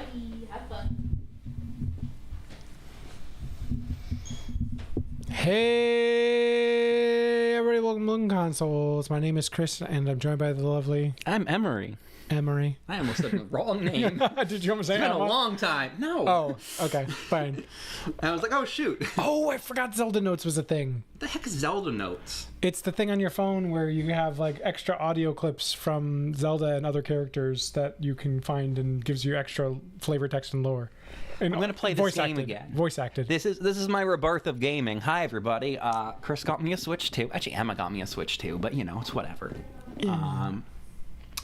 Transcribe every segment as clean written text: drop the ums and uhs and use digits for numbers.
Bye. Have fun. Hey, everybody, welcome to Moon Consoles. My name is Chris, and I'm joined by the lovely... I'm Emery. Emery. I almost said the wrong name. Did you almost say It's been Emma? a long time. No. Oh, okay, fine. I was like, oh, shoot. Oh, I forgot Zelda Notes was a thing. What the heck is Zelda Notes? It's the thing on your phone where you have like extra audio clips from Zelda and other characters that you can find and gives you extra flavor, text, and lore. And I'm going to play this game again. Voice acted. This is my rebirth of gaming. Hi, everybody. Chris got me a Switch too. Actually, Emma got me a Switch too, but you know, it's whatever.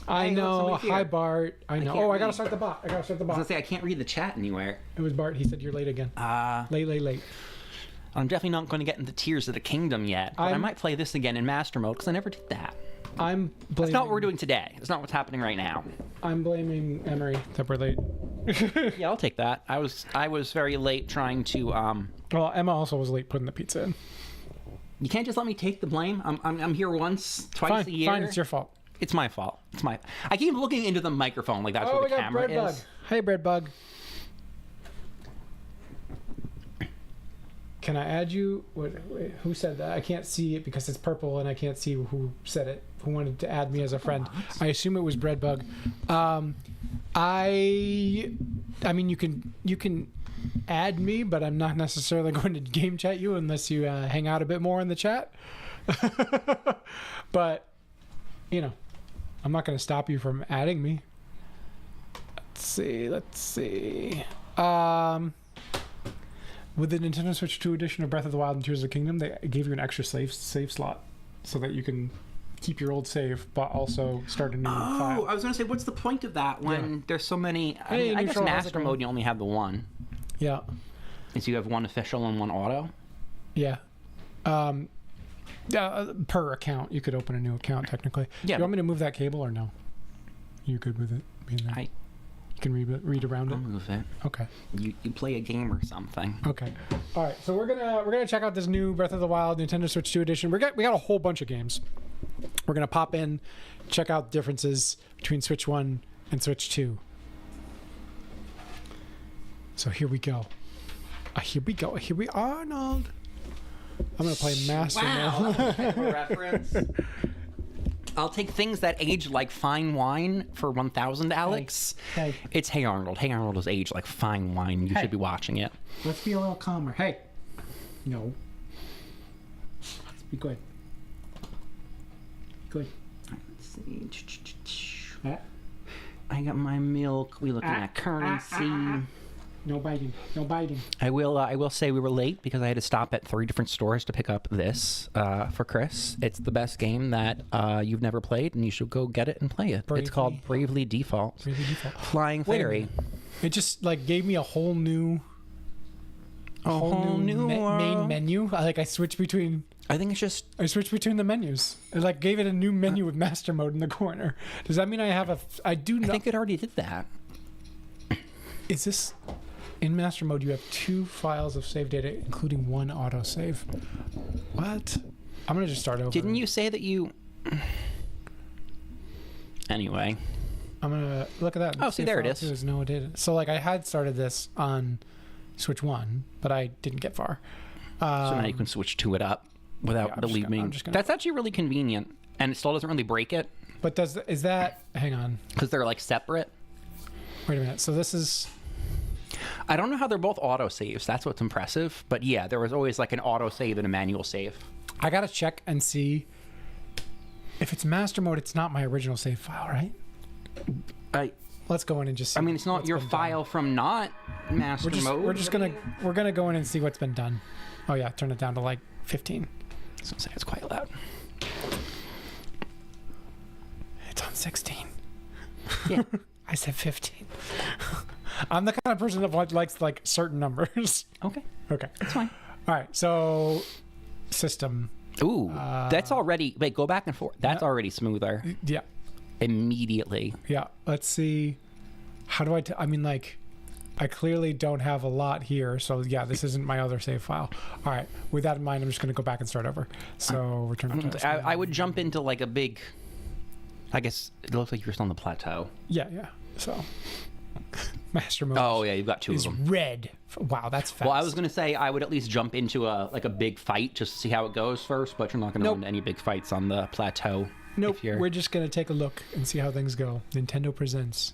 I Hey, know. look, somebody's Hi, here. Bart. I know. can't Oh, I gotta read. start the bot. I was going to say, I can't read the chat anywhere. It was Bart. He said you're late again. Late. I'm definitely not going to get into Tears of the Kingdom yet, but I might play this again in Master Mode, because I never did that. I'm blaming... That's not what we're doing today. It's not what's happening right now. I'm blaming Emery that we're late. Yeah, I'll take that. I was very late trying to... Well, Emma also was late putting the pizza in. You can't just let me take the blame. I'm here once, twice a year. Fine, it's your fault. It's my fault. I keep looking into the microphone like that's where the camera Bread Bug. is. Hey, Bread Bug. Can I add you? Wait, who said that? I can't see it because it's purple and I can't see who said it. Who wanted to add me as a friend? I assume it was Bread Bug. I mean, you can add me, but I'm not necessarily going to game chat you unless you hang out a bit more in the chat. But you know, I'm not going to stop you from adding me. Let's see. With the Nintendo Switch 2 edition of Breath of the Wild and Tears of the Kingdom, they gave you an extra save slot so that you can keep your old save, but also start a new file. Oh, I was going to say, what's the point of that when there's so many... I guess Master Mode, you only have the one. Yeah. And so you have one official and one auto? Yeah. Per account. You could open a new account, technically. Yeah. You want me to move that cable or no? You good with it being there? You can read around it? I'll move it. Okay. You play a game or something. Okay. All right. So we're gonna check out this new Breath of the Wild Nintendo Switch 2 edition. We got a whole bunch of games. We're gonna pop in, check out differences between Switch 1 and Switch 2. So here we go. Here we Arnold. I'm gonna play Master Wow, now. that's a reference. I'll take things that age like fine wine for 1,000, Alex. Hey. It's Hey Arnold. Hey Arnold is aged like fine wine. You should be watching it. Let's be a little calmer. Hey. No. Let's be good. Good. Let's see. I got my milk. We looking at currency. No biting. No biting. I will say we were late because I had to stop at 3 different stores to pick up this for Chris. It's the best game that you've never played, and you should go get it and play it. It's called Bravely Default. Bravely Default. Flying Fairy. It just like gave me a whole new world. main menu. I switched between the menus. It like gave it a new menu with Master Mode in the corner. Does that mean I have I think it already did that. Is this in Master Mode? You have 2 files of save data, including 1 autosave. What? I'm gonna just start over. Didn't you say that you? Anyway. I'm gonna look at that. Oh, see, there it is. There's no data. So like I had started this on Switch 1, but I didn't get far. So now you can switch to it up without believing. That's actually really convenient, and it still doesn't really break it. But is that? Hang on. Because they're like separate. Wait a minute. So this is. I don't know how they're both auto saves. That's what's impressive. But yeah, there was always like an auto save and a manual save. I gotta check and see if it's Master Mode. It's not my original save file, right? Let's go in and just see. I mean, it's not your file from not Master Mode. We're gonna go in and see what's been done. Oh yeah, turn it down to like 15. I was gonna say it's quite loud. It's on 16. Yeah. I said 15. I'm the kind of person that likes like certain numbers. Okay. That's fine. All right. So, system. Ooh, that's already. Wait, go back and forth. That's already smoother. Yeah. Immediately. Yeah. Let's see. How do I mean, like, I clearly don't have a lot here. So yeah, this isn't my other save file. All right. With that in mind, I'm just going to go back and start over. So return to I would jump into like a big. I guess it looks like you're still on the plateau. Yeah. So Master Mode. Oh yeah, you've got two of is them. red. Wow, that's fast. Well, I was gonna say I would at least jump into a big fight just to see how it goes first, but you're not gonna run any big fights on the plateau. Nope. We're just gonna take a look and see how things go. Nintendo presents.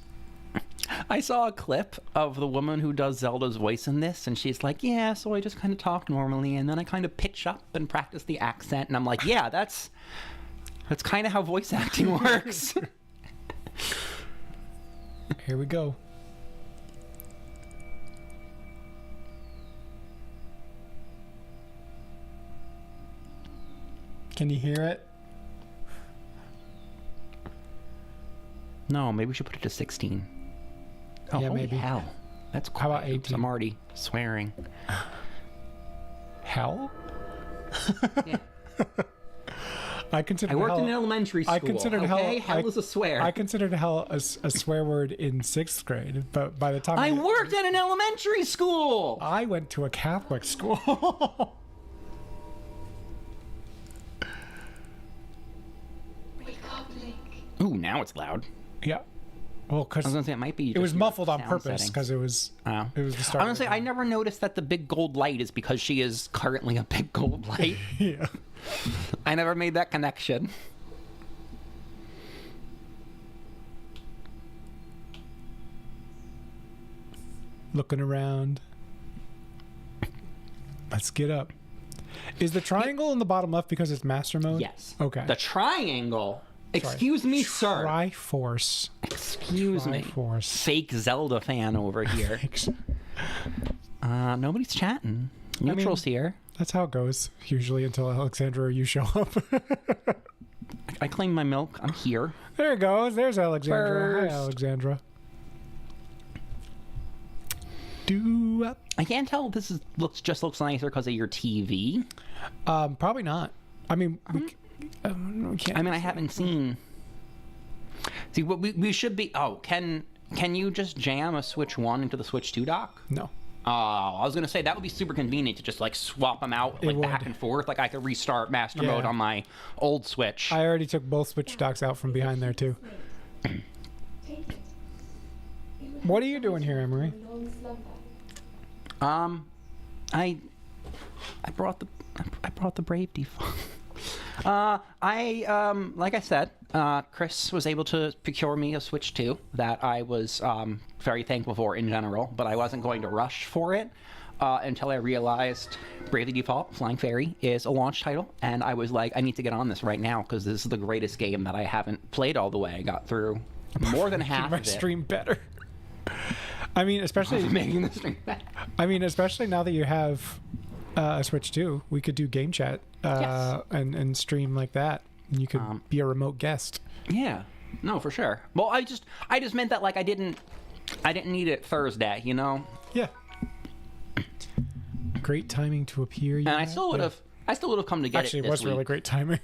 I saw a clip of the woman who does Zelda's voice in this, and she's like, yeah, so I just kind of talk normally, and then I kind of pitch up and practice the accent, and I'm like, yeah, that's kind of how voice acting works. Here we go. Can you hear it? No, maybe we should put it to 16. Oh, yeah, holy maybe. hell. That's How about 18? Oops, I'm already swearing. Hell? Yeah. I worked in elementary school. I considered hell is a swear. I considered hell a swear word in 6th grade, but by the time I worked at an elementary school. I went to a Catholic school. Ooh, now it's loud. Yeah. Well, because I was gonna say it might be. It was muffled on purpose because it was. It was the start. I was gonna say I never noticed that the big gold light is because she is currently a big gold light. Yeah. I never made that connection. Looking around. Let's get up. Is the triangle in the bottom left because it's master mode? Yes. Okay. The triangle. Excuse me, sir. Triforce. Excuse me. Triforce. Fake Zelda fan over here. Nobody's chatting. Neutral's here. That's how it goes, usually, until Alexandra or you show up. I claim my milk. I'm here. There it goes. There's Alexandra. First. Hi, Alexandra. I can't tell if this looks nicer because of your TV. Probably not. I mean, we can't. I mean, I haven't seen. See, what we should be. Oh, can you just jam a Switch 1 into the Switch 2 dock? No. Oh, I was gonna say that would be super convenient to just like swap them out like back and forth. Like I could restart Master Mode on my old Switch. I already took both Switch docks out from behind there too. What are you doing here, Emery? I brought the Brave default. Like I said, Chris was able to procure me a Switch 2 that I was very thankful for in general, but I wasn't going to rush for it until I realized Bravely Default Flying Fairy is a launch title, and I was like, I need to get on this right now because this is the greatest game that I haven't played all the way. I got through more than half of it. Stream better. I mean, especially making the stream better. I mean, especially now that you have a Switch 2, we could do game chat and stream like that. And you could be a remote guest. Yeah, no, for sure. Well, I just meant that like I didn't need it Thursday, you know? Yeah. Great timing to appear. And I still would have come to get it this week. Actually, it was really great timing.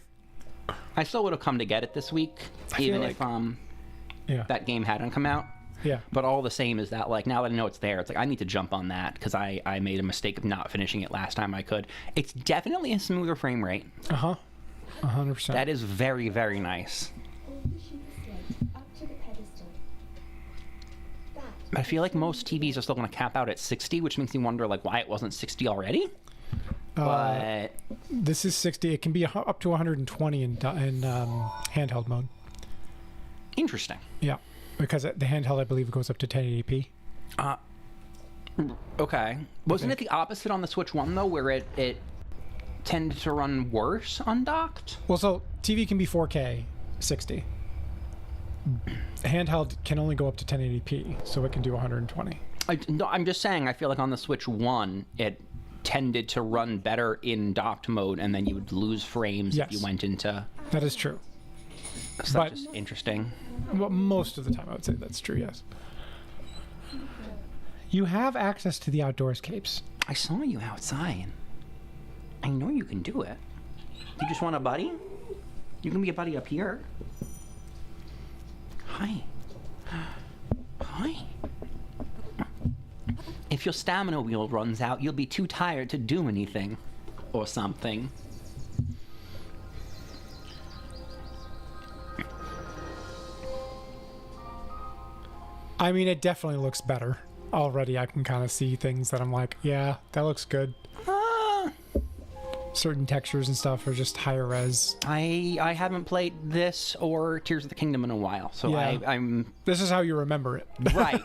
I still would have come to get it this week, even if that game hadn't come out. Yeah. But all the same is that, like, now that I know it's there, it's like, I need to jump on that because I made a mistake of not finishing it last time I could. It's definitely a smoother frame rate. 100%. That is very, very nice. I feel like most TVs are still going to cap out at 60, which makes me wonder, like, why it wasn't 60 already. But this is 60. It can be up to 120 in handheld mode. Interesting. Yeah. Because the handheld, I believe, goes up to 1080p. Okay. Wasn't it the opposite on the Switch 1, though, where it tended to run worse undocked? Well, so TV can be 4K 60. Handheld can only go up to 1080p, so it can do 120. No, I'm just saying, I feel like on the Switch 1, it tended to run better in docked mode, and then you would lose frames if you went into... That is true. So that's just interesting. Well, most of the time, I would say that's true, yes. You have access to the outdoors capes. I saw you outside. I know you can do it. You just want a buddy? You can be a buddy up here. Hi. Hi. If your stamina wheel runs out, you'll be too tired to do anything. Or something. I mean, it definitely looks better. Already, I can kind of see things that I'm like, yeah, that looks good. Certain textures and stuff are just higher res. I haven't played this or Tears of the Kingdom in a while, so Yeah. I'm This is how you remember it. right.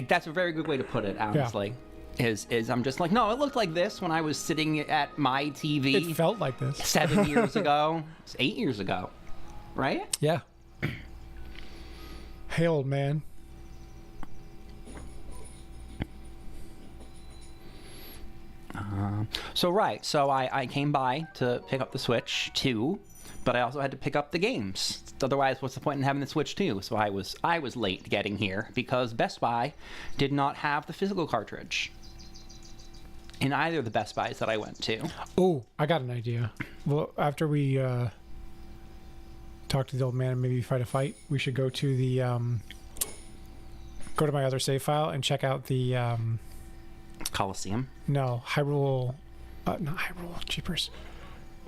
That's a very good way to put it, honestly. Is I'm just like, no, it looked like this when I was sitting at my TV. It felt like this. 7 years ago. It's 8 years ago, right? Yeah. Hey, old man. So I came by to pick up the Switch 2, but I also had to pick up the games. Otherwise, what's the point in having the Switch 2? So I was late getting here because Best Buy did not have the physical cartridge in either of the Best Buys that I went to. Oh, I got an idea. Well, after we talk to the old man and maybe fight a fight, we should go to the go to my other save file and check out the Coliseum? no, Hyrule, not Hyrule, jeepers.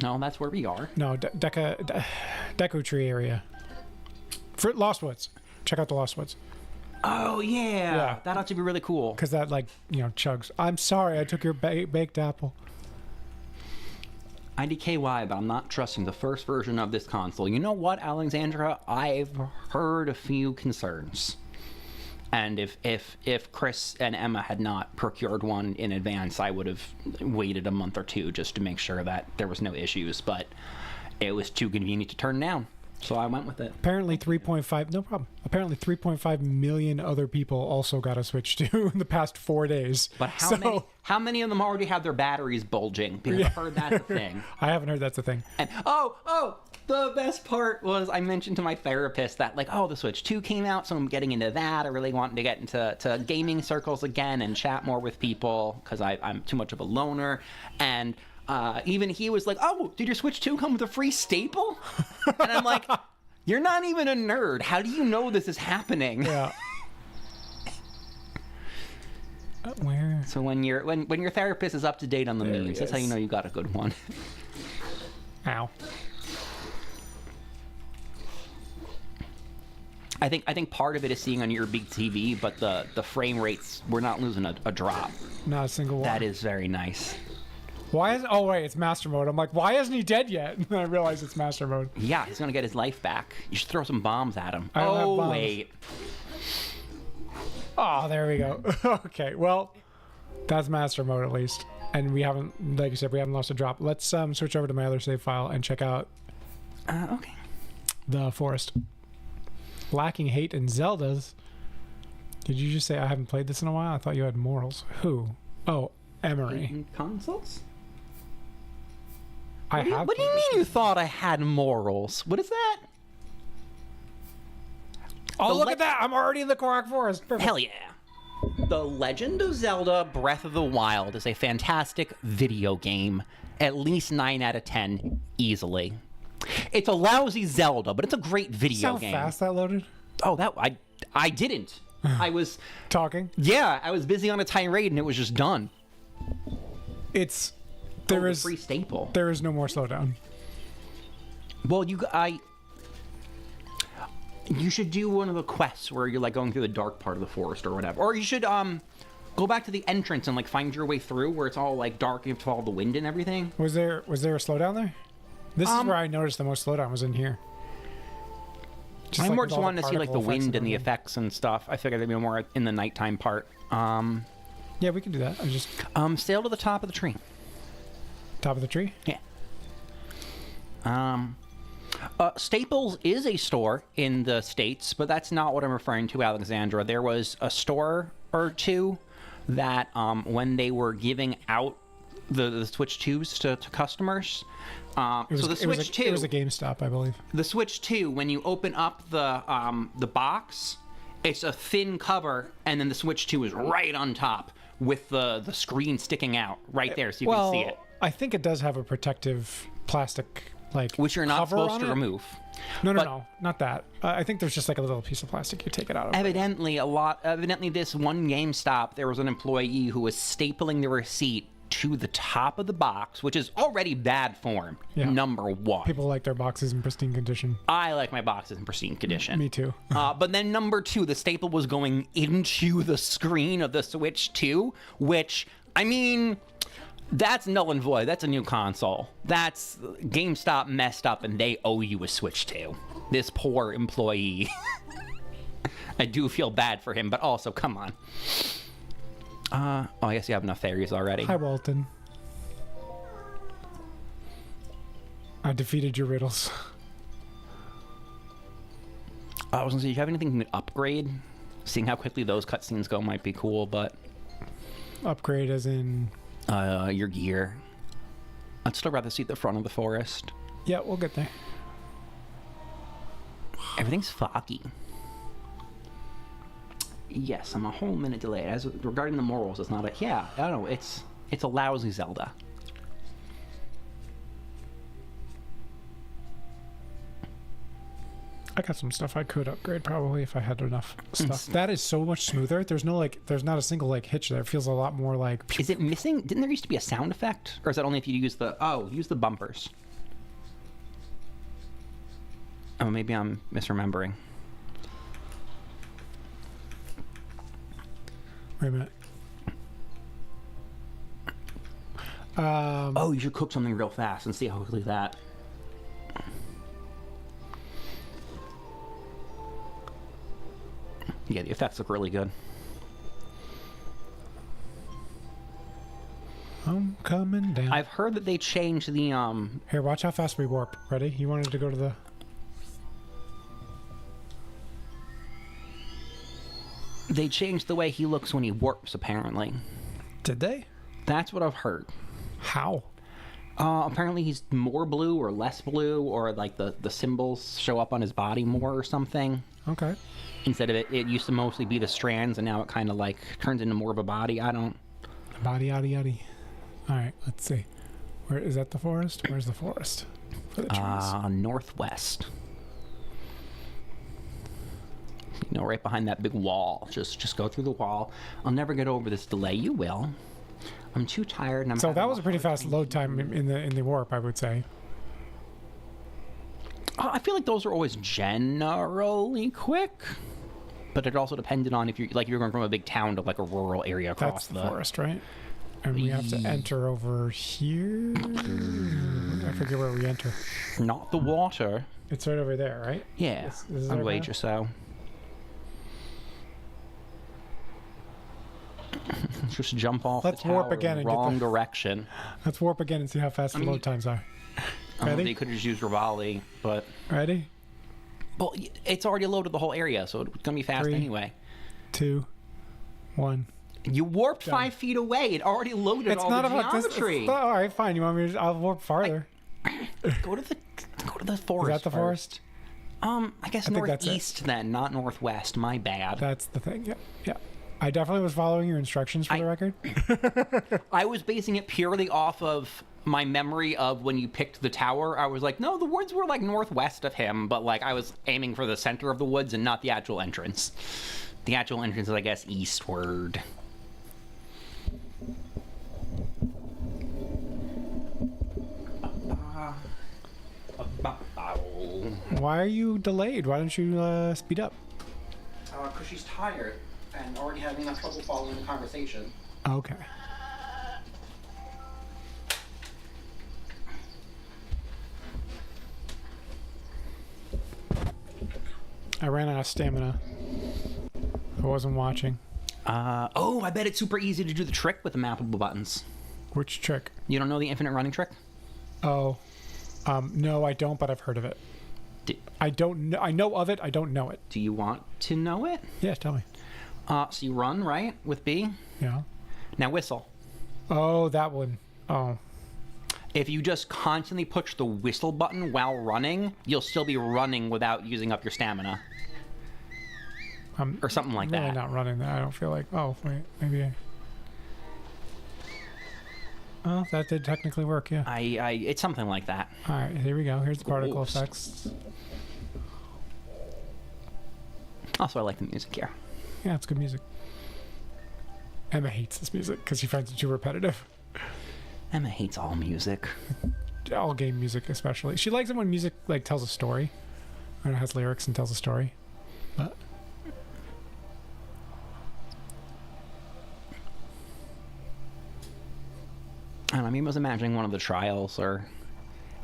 No, that's where we are. No, Deku Tree area. For Lost Woods. Check out the Lost Woods. Oh, yeah. Yeah. That ought to be really cool. Because that, like, chugs. I'm sorry, I took your baked apple. IDKY, but I'm not trusting the first version of this console. You know what, Alexandra? I've heard a few concerns. And if Chris and Emma had not procured one in advance, I would have waited a month or two just to make sure that there was no issues. But it was too convenient to turn down, so I went with it. Apparently 3.5, no problem. Apparently 3.5 million other people also got a Switch 2 in the past 4 days. But how many of them already have their batteries bulging? Because I've heard that's a thing. I haven't heard that's a thing. And the best part was I mentioned to my therapist that, like, the Switch 2 came out, so I'm getting into that. I really wanted to get into gaming circles again and chat more with people because I'm too much of a loner. And even he was like, oh, did your Switch 2 come with a free staple? And I'm like, you're not even a nerd. How do you know this is happening? Yeah. Where? So when your therapist is up to date on the memes, that's how you know you got a good one. Ow. I think part of it is seeing on your big TV, but the frame rates, we're not losing a drop. Not a single one. That is very nice. Why is? Oh wait, it's Master Mode. I'm like, why isn't he dead yet? And I realize it's Master Mode. Yeah, he's gonna get his life back. You should throw some bombs at him. I don't have bombs. Wait. Oh, there we go. Okay, well, that's Master Mode at least, and we haven't, like I said, we haven't lost a drop. Let's switch over to my other save file and check out. Okay. The forest. Lacking hate in Zeldas. Did you just say I haven't played this in a while? I thought you had morals. Who? Oh, Emery. In consoles? I have. What do you mean you thought I had morals? What is that? Oh, look at that! I'm already in the Korok Forest. Perfect. Hell yeah. The Legend of Zelda Breath of the Wild is a fantastic video game. At least 9 out of 10, easily. It's a lousy Zelda, but it's a great video game. How fast that loaded? Oh, I didn't. I was talking. Yeah, I was busy on a tirade and it was just done. There is free staple. There is no more slowdown. Well, you should do one of the quests where you're like going through the dark part of the forest or whatever. Or you should go back to the entrance and like find your way through where it's all like dark and you have to follow the wind and everything. Was there a slowdown there? This is where I noticed the most slowdown was in here. I more just wanted to see like the wind and the effects and stuff. I figured it'd be more in the nighttime part. Yeah, we can do that. I just sail to the top of the tree. Top of the tree? Yeah. Staples is a store in the States, but that's not what I'm referring to, Alexandra. There was a store or two that when they were giving out the Switch 2s to customers. So the Switch 2... It was a GameStop, I believe. The Switch 2, when you open up the box, it's a thin cover, and then the Switch 2 is right on top with the screen sticking out right there so you can see it. I think it does have a protective plastic, like, which you're not supposed to remove. No, not that. I think there's just like a little piece of plastic you take it out of. Evidently, this one GameStop, there was an employee who was stapling the receipt to the top of the box, which is already bad form, Yeah. number one. People like their boxes in pristine condition. I like my boxes in pristine condition. Me too. But then number two, the staple was going into the screen of the Switch 2, which, I mean, that's null and void. That's a new console. That's GameStop messed up and they owe you a Switch 2. This poor employee. I do feel bad for him, but also, come on. Oh, I guess you have enough fairies already. Hi, Walton. I defeated your riddles. I was gonna say, do you have anything you can upgrade? Seeing how quickly those cutscenes go might be cool, but... Upgrade as in... your gear. I'd still rather see the front of the forest. Yeah, we'll get there. Everything's foggy. Yes, I'm a whole minute delayed. As regarding the morals, it's not a... Yeah, I don't know. It's a lousy Zelda. I got some stuff I could upgrade probably if I had enough stuff. That is so much smoother. There's no there's not a single hitch there. It feels a lot more like... Is it missing? Didn't there used to be a sound effect? Or is that only if you use the... Oh, use the bumpers. Oh, maybe I'm misremembering. Wait a minute. Oh, you should cook something real fast and see how quickly that... Yeah, the effects look really good. I'm coming down. I've heard that they changed the, Here, watch how fast we warp. Ready? You wanted to go to the... They changed the way he looks when he warps, apparently. Did they? That's what I've heard. How? Apparently he's more blue or less blue, or like the symbols show up on his body more or something. Okay. Instead of it used to mostly be the strands, and now it kind of like turns into more of a body. I don't... Body, yaddy, yaddy. All right, let's see. Where is that the forest? Where's the forest? For the trees. Northwest. You know, right behind that big wall. Just go through the wall. I'll never get over this delay. You will. I'm too tired. And I'm So that was a pretty fast load time in the warp, I would say. I feel like those are always generally quick, but it also depended on if you're going from a big town to like a rural area across That's the forest, right? And we have to enter over here. I forget where we enter. Not the water. It's right over there, right? Yeah, This I'd our wager map? so. Just jump off Let's the tower warp again in and the get wrong the- direction. Let's warp again and see how fast the load times are. Ready? They could have just used Rivali, but... Ready? Well, it's already loaded the whole area, so it's going to be fast 3, anyway. 2, 1. You warped 5 feet away. It already loaded It's all not the about this. geometry. All right, fine. You want me to... I'll warp farther. Go to the forest. Is that the forest? I guess think that's it. northeast then, not northwest. My bad. That's the thing. Yeah. Yeah. I definitely was following your instructions for the record. I was basing it purely off of my memory of when you picked the tower. I was like, no, the woods were like northwest of him, but like I was aiming for the center of the woods and not the actual entrance. The actual entrance is, I guess, eastward. Why are you delayed? Why don't you speed up? Because she's tired and already having enough trouble following the conversation. Okay. I ran out of stamina. I wasn't watching. Oh, I bet it's super easy to do the trick with the mappable buttons. Which trick? You don't know the infinite running trick? Oh. No, I don't, but I've heard of it. I don't know. I know of it. I don't know it. Do you want to know it? Yeah, tell me. So you run, right, with B? Yeah. Now whistle. Oh, that one. Oh. If you just constantly push the whistle button while running, you'll still be running without using up your stamina. Or something like I'm really that. not running that. I don't feel like... Oh, wait. Maybe Oh, that did technically work, yeah. It's something like that. All right, here we go. Here's the particle Oops. effects. Also, I like the music here. Yeah, it's good music. Emma hates this music because she finds it too repetitive. Emma hates all music. All game music, especially. She likes it when music like tells a story, and it has lyrics and tells a story. But I don't know, I was imagining one of the trials, or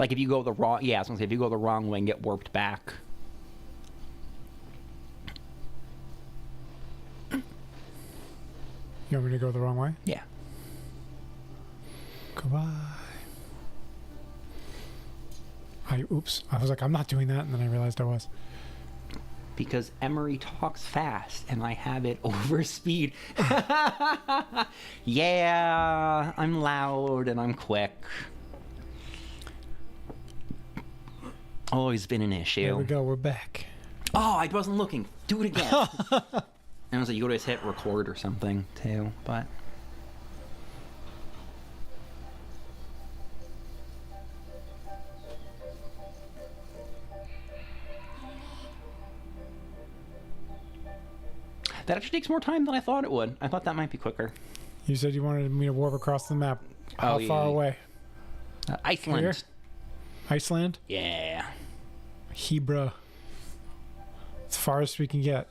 like if you go the wrong. Yeah, I was gonna say if you go the wrong way and get warped back. You want me to go the wrong way? Yeah. Goodbye. Oops. I was like, I'm not doing that, and then I realized I was. Because Emery talks fast, and I have it over speed. Yeah, I'm loud and I'm quick. Always been an issue. There we go. We're back. Oh, I wasn't looking. Do it again. And I was like, you go to just hit record or something, too, but... That actually takes more time than I thought it would. I thought that might be quicker. You said you wanted me to warp across the map. How far away? Iceland. Here? Iceland? Yeah. Hebra. As far as we can get.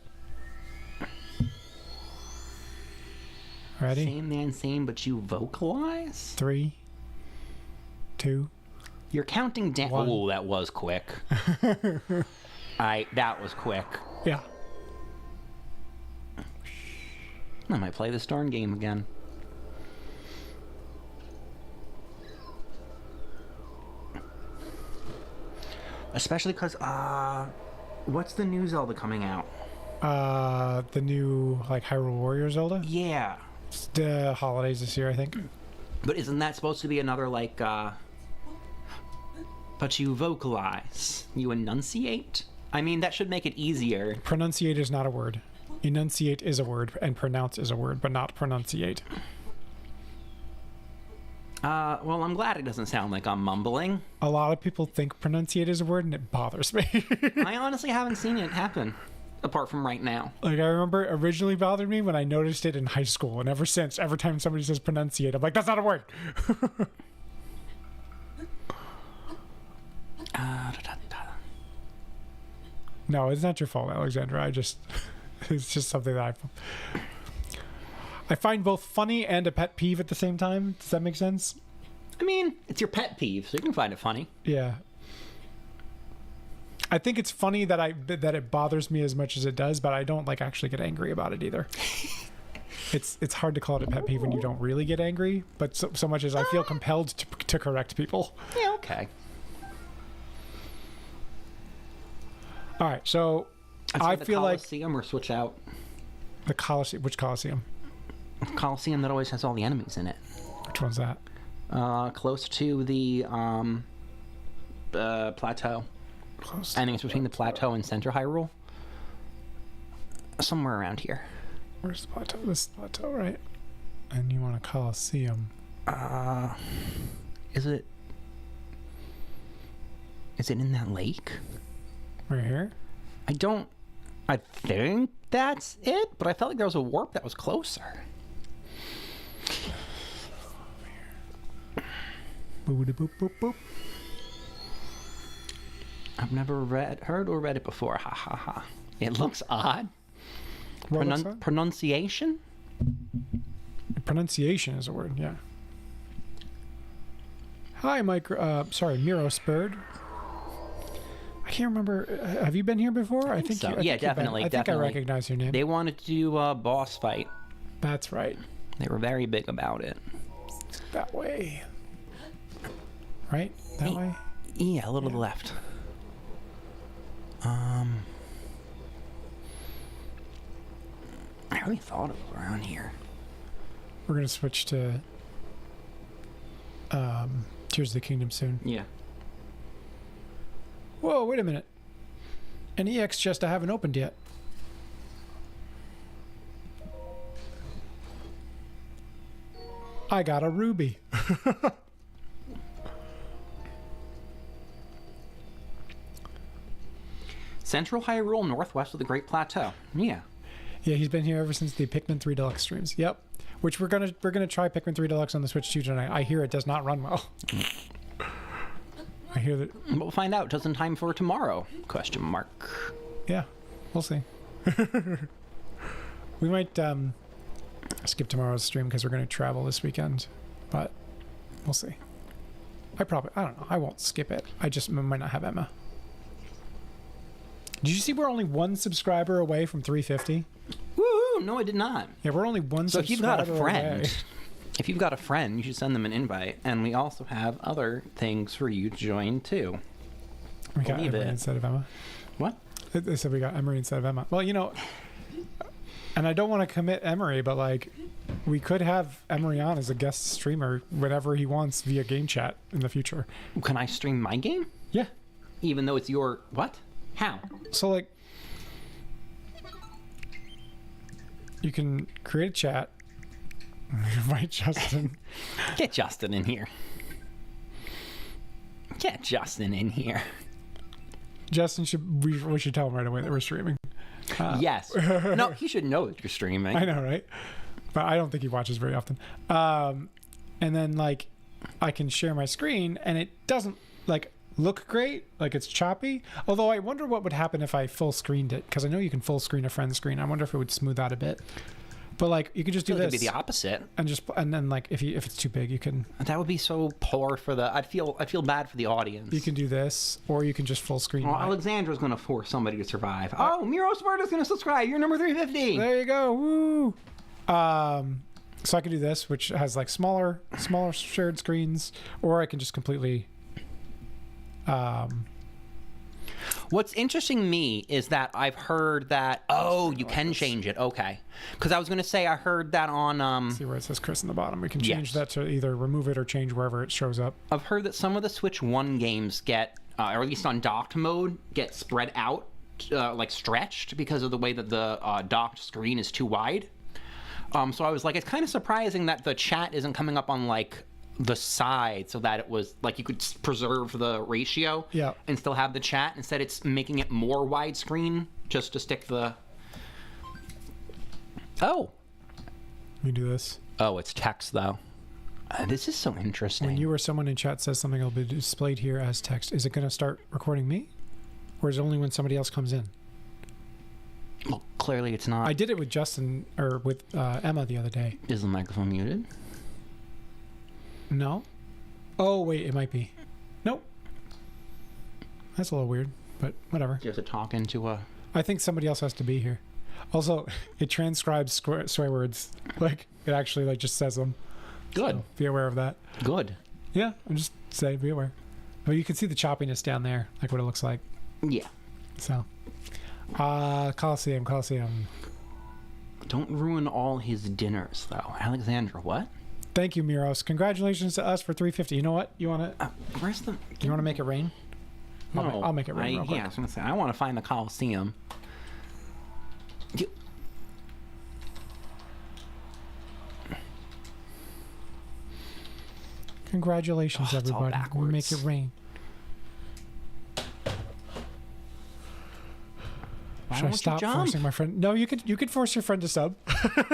Ready? Same man, same, but you vocalize? 3, 2. You're counting down. Oh, that was quick. That was quick. Yeah. I might play this darn game again. Especially because, what's the new Zelda coming out? The new, like, Hyrule Warrior Zelda? Yeah. It's the holidays this year, I think. But isn't that supposed to be another, like, but you vocalize? You enunciate? I mean, that should make it easier. Pronunciate is not a word. Enunciate is a word, and pronounce is a word, but not pronunciate. Well, I'm glad it doesn't sound like I'm mumbling. A lot of people think pronunciate is a word, and it bothers me. I honestly haven't seen it happen, apart from right now. Like, I remember it originally bothered me when I noticed it in high school, and ever since, every time somebody says pronunciate, I'm like, that's not a word! No, it's not your fault, Alexandra. It's just something that I find both funny and a pet peeve at the same time. Does that make sense? I mean, it's your pet peeve, so you can find it funny. Yeah. I think it's funny that it bothers me as much as it does, but I don't like actually get angry about it either. It's hard to call it a pet peeve when you don't really get angry, but so much as I feel compelled to correct people. Yeah, okay. All right, so I feel like Coliseum or switch out. The Coliseum. Which Coliseum? Coliseum that always has all the enemies in it. Which one's that? Close to the plateau. Close. I think it's between the plateau and Center Hyrule. Somewhere around here. Where's the plateau? This is the plateau, right? And you want a Coliseum. Is it in that lake? Right here? I think that's it, but I felt like there was a warp that was closer. Boop, boop, boop, boop. I've never heard or read it before. Ha ha ha. It looks odd. Pronunciation? Pronunciation is a word, yeah. Hi, Miro Spurred. I can't remember. Have you been here before? I think so. Yeah, definitely. I think I recognize your name. They wanted to do a boss fight. That's right. They were very big about it. That way. Right? That way? Yeah, a little to the left. I really thought it was around here. We're going to switch to Tears of the Kingdom soon. Yeah. Whoa, wait a minute. An EX chest I haven't opened yet. I got a ruby. Central Hyrule, northwest of the Great Plateau. Yeah. Yeah, he's been here ever since the Pikmin 3 Deluxe streams. Yep. Which we're gonna try Pikmin 3 Deluxe on the Switch 2 tonight. I hear it does not run well. I hear that. We'll find out just in time for tomorrow? Question mark. Yeah, we'll see. We might skip tomorrow's stream because we're going to travel this weekend, but we'll see. I don't know. I won't skip it. I just might not have Emma. Did you see we're only one subscriber away from 350? Woo! No, I did not. Yeah, we're only one So subscriber if you've got a friend, away. if you've got a friend, you should send them an invite. And we also have other things for you to join too. We got Believe Emery it. instead of Emma. What? They said we got Emery instead of Emma. Well, you know, and I don't want to commit Emery, but like, we could have Emery on as a guest streamer whenever he wants via game chat in the future. Can I stream my game? Yeah. Even though it's your what? How? So like, you can create a chat, invite Justin. Get Justin in here. Get Justin in here. Justin we should tell him right away that we're streaming. Yes. No, he should know that you're streaming. I know, right? But I don't think he watches very often. And then like, I can share my screen, and it doesn't like look great, like it's choppy. Although I wonder what would happen if I full screened it, because I know you can full screen a friend screen. I wonder if it would smooth out a bit. But like, you could just do this. It would be the opposite. And then like, if it's too big, you can. That would be so poor for the. I'd feel bad for the audience. You can do this, or you can just full screen. Well, Alexandra's going to force somebody to survive. Oh, Miro Sparta's going to subscribe. You're number 350. There you go. Woo. So I can do this, which has like smaller shared screens, or I can just completely. What's interesting to me is that I've heard that. Oh, you can change it. Okay, because I was going to say I heard that on. See where it says Chris in the bottom. We can change Yes. that to either remove it or change wherever it shows up. I've heard that some of the Switch 1 games get, or at least on docked mode, get spread out, like stretched because of the way that the docked screen is too wide. So I was like, it's kind of surprising that the chat isn't coming up on like the side so that it was like you could preserve the ratio and still have the chat. Instead, it's making it more widescreen just to stick the. Oh. You do this. Oh, it's text though. This is so interesting. When you or someone in chat says something, it'll be displayed here as text. Is it going to start recording me, or is it only when somebody else comes in? Well, clearly it's not. I did it with Justin or with Emma the other day. Is the microphone muted? No. Oh wait, it might be. Nope. That's a little weird, but whatever. You have to talk into a. I think somebody else has to be here. Also, it transcribes swear words. Like it actually like just says them. Good. So be aware of that. Good. Yeah, I'm just saying, be aware. But you can see the choppiness down there, like what it looks like. Yeah. So, Coliseum. Don't ruin all his dinners, though. Alexandra, what? Thank you, Miros. Congratulations to us for 350. You know what? You want to? Where's the? You want to make it rain? No, I'll make it rain real quick. Yeah, I was gonna say I want to find the Coliseum. Congratulations, everybody. We make it rain. Should I stop forcing my friend? No, you could force your friend to sub.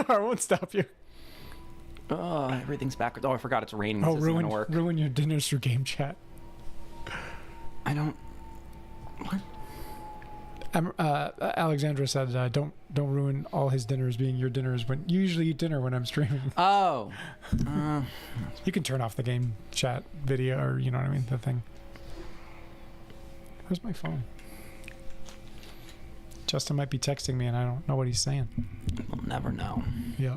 I won't stop you. Oh, everything's backwards. Oh, I forgot it's raining. Oh, This isn't gonna work. ruin your dinners through game chat. I don't. What? Alexandra said, "Don't ruin all his dinners being your dinners when you usually eat dinner when I'm streaming." Oh. You can turn off the game chat video, or you know what I mean, the thing. Where's my phone? Justin might be texting me, and I don't know what he's saying. We'll never know. Yeah.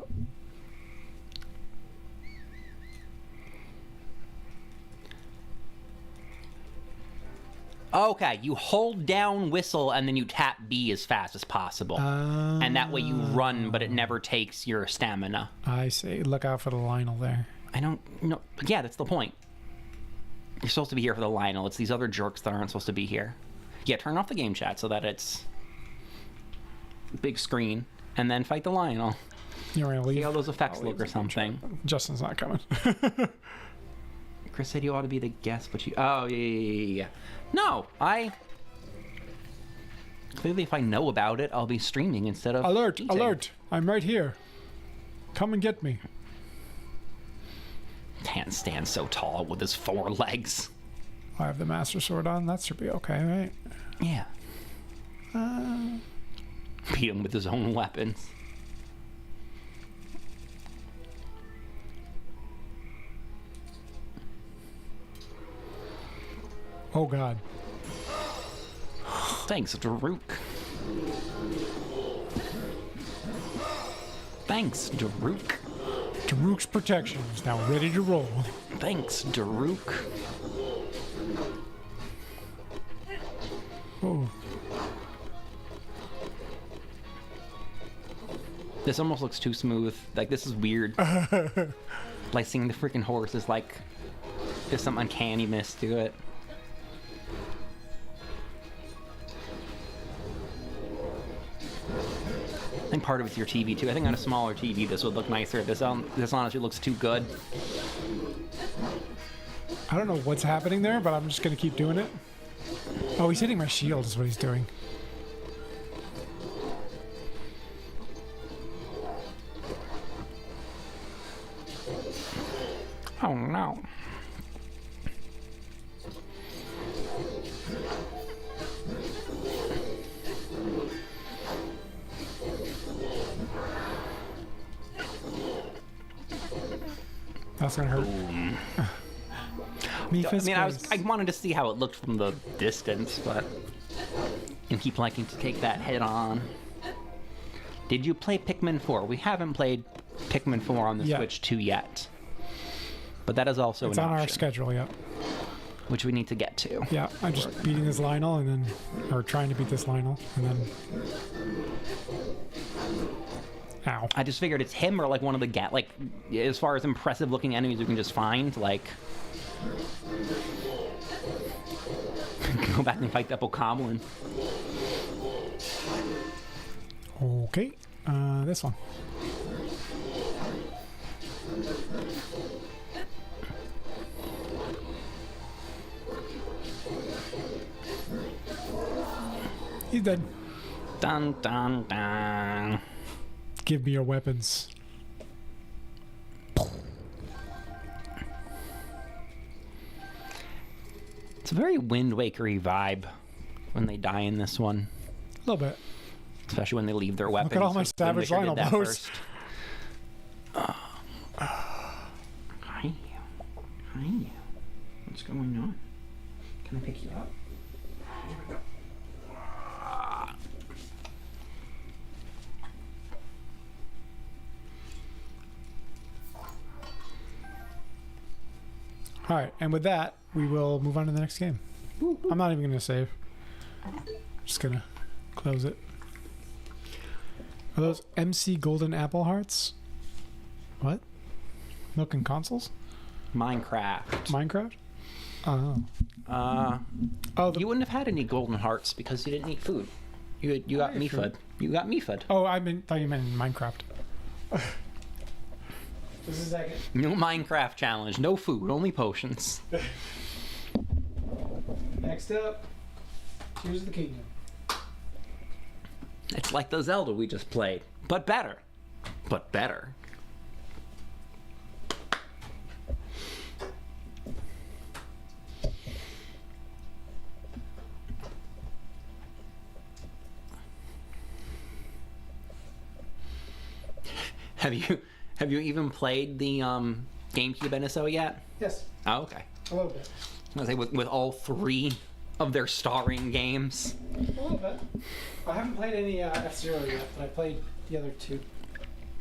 Okay, you hold down whistle and then you tap B as fast as possible. And that way you run, but it never takes your stamina. I see. Look out for the Lionel there. I don't know. Yeah, that's the point. You're supposed to be here for the Lionel. It's these other jerks that aren't supposed to be here. Yeah, turn off the game chat so that it's big screen, and then fight the Lionel. You're gonna leave. See how those effects look or something. Justin's not coming. Chris said you ought to be the guest, but you... Oh, yeah. No, Clearly, if I know about it, I'll be streaming instead of Alert! eating. Alert! I'm right here. Come and get me. Can't stand so tall with his 4 legs. I have the Master Sword on. That should be okay, right? Yeah. Beat him with his own weapons. Oh God. Thanks, Daruk. Thanks, Daruk. Daruk's protection is now ready to roll. Thanks, Daruk. Oh. This almost looks too smooth. Like, this is weird. Like, seeing the freaking horse is like... There's some uncanniness to it. I think part of it's your TV, too. I think on a smaller TV, this would look nicer. This honestly looks too good. I don't know what's happening there, but I'm just going to keep doing it. Oh, he's hitting my shield is what he's doing. Oh, no. That's gonna hurt. I wanted to see how it looked from the distance, but you keep liking to take that head on. Did you play Pikmin 4? We haven't played Pikmin 4 on the Switch 2 yet, but that is also it's an on option, our schedule, yeah. which we need to get to. Yeah, I'm just beating this Lionel and then, or trying to beat this Lionel and then. Ow. I just figured it's him or like one of the like as far as impressive looking enemies we can just find, like go back and fight the Bokoblin. Okay, this one. He's dead. Dun dun dun. Give me your weapons. It's a very Wind Waker-y vibe when they die in this one. A little bit. Especially when they leave their weapons. Look at all my Wind savage Waker did Lionel that blows. first. Hi. Hi. What's going on? Can I pick you up? Here we go. All right, and with that, we will move on to the next game. I'm not even going to save. Just going to close it. Are those MC Golden Apple Hearts? What? Milk and consoles? Minecraft. Minecraft? Oh. You wouldn't have had any golden hearts because you didn't eat food. You got me fed. You got me fed. Oh, thought you meant in Minecraft. Just a second. No Minecraft challenge. No food. Only potions. Next up, Tears of the Kingdom. It's like the Zelda we just played, but better. But better. Have you even played the GameCube NSO yet? Yes. Oh, okay. A little bit. I was say with all 3 of their starring games. A little bit. I haven't played any F-Zero yet, but I played the other 2.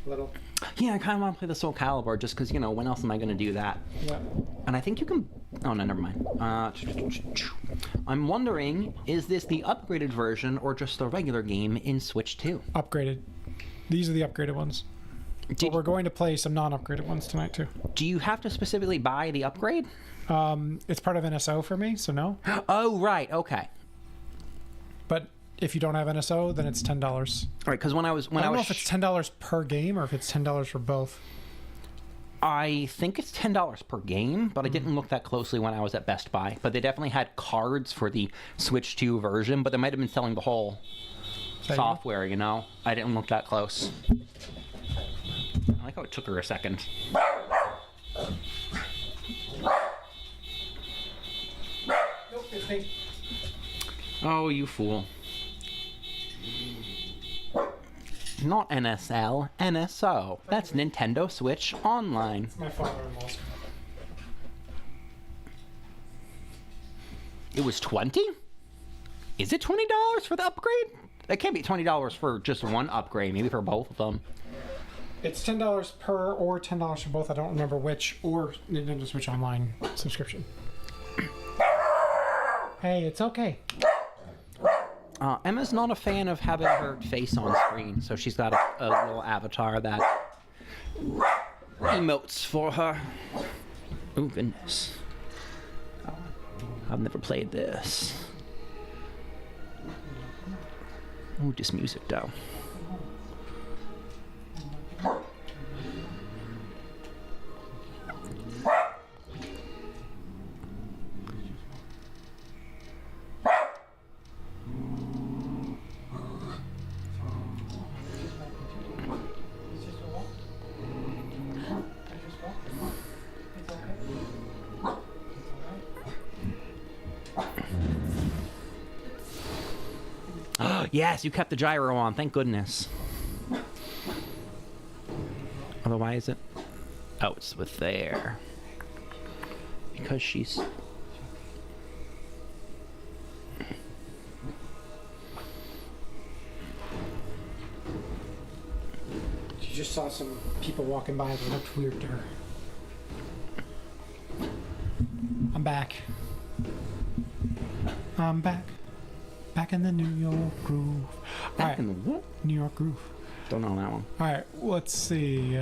A little. Yeah, I kind of want to play the Soul Calibur just because, when else am I going to do that? Yeah. And I think you can... Oh, no, never mind. I'm wondering, is this the upgraded version or just the regular game in Switch 2? Upgraded. These are the upgraded ones. But we're going to play some non-upgraded ones tonight, too. Do you have to specifically buy the upgrade? It's part of NSO for me, so no. Oh, right. Okay. But if you don't have NSO, then it's $10. Right, because I don't know if it's $10 per game or if it's $10 for both. I think it's $10 per game, but I didn't look that closely when I was at Best Buy. But they definitely had cards for the Switch 2 version, but they might have been selling the whole software, you know? I didn't look that close. I like how it took her a second. Nope, it's me. Oh, you fool. Not NSL, NSO. That's Nintendo Switch Online. It's my father-in-law's. It was $20? Is it $20 for the upgrade? It can't be $20 for just one upgrade, maybe for both of them. It's $10 per or $10 for both. I don't remember which, or Nintendo Switch Online subscription. Hey, it's okay. Emma's not a fan of having her face on screen, so she's got a little avatar that emotes for her. Oh, goodness. I've never played this. Ooh, this music, though. Yes, you kept the gyro on. Thank goodness. Although, why is it? Oh, it's with there. Because she's... She just saw some people walking by that looked weird to her. I'm back. I'm back. Back in the New York groove. Back in the what? New York groove. Don't know that one. All right, let's see.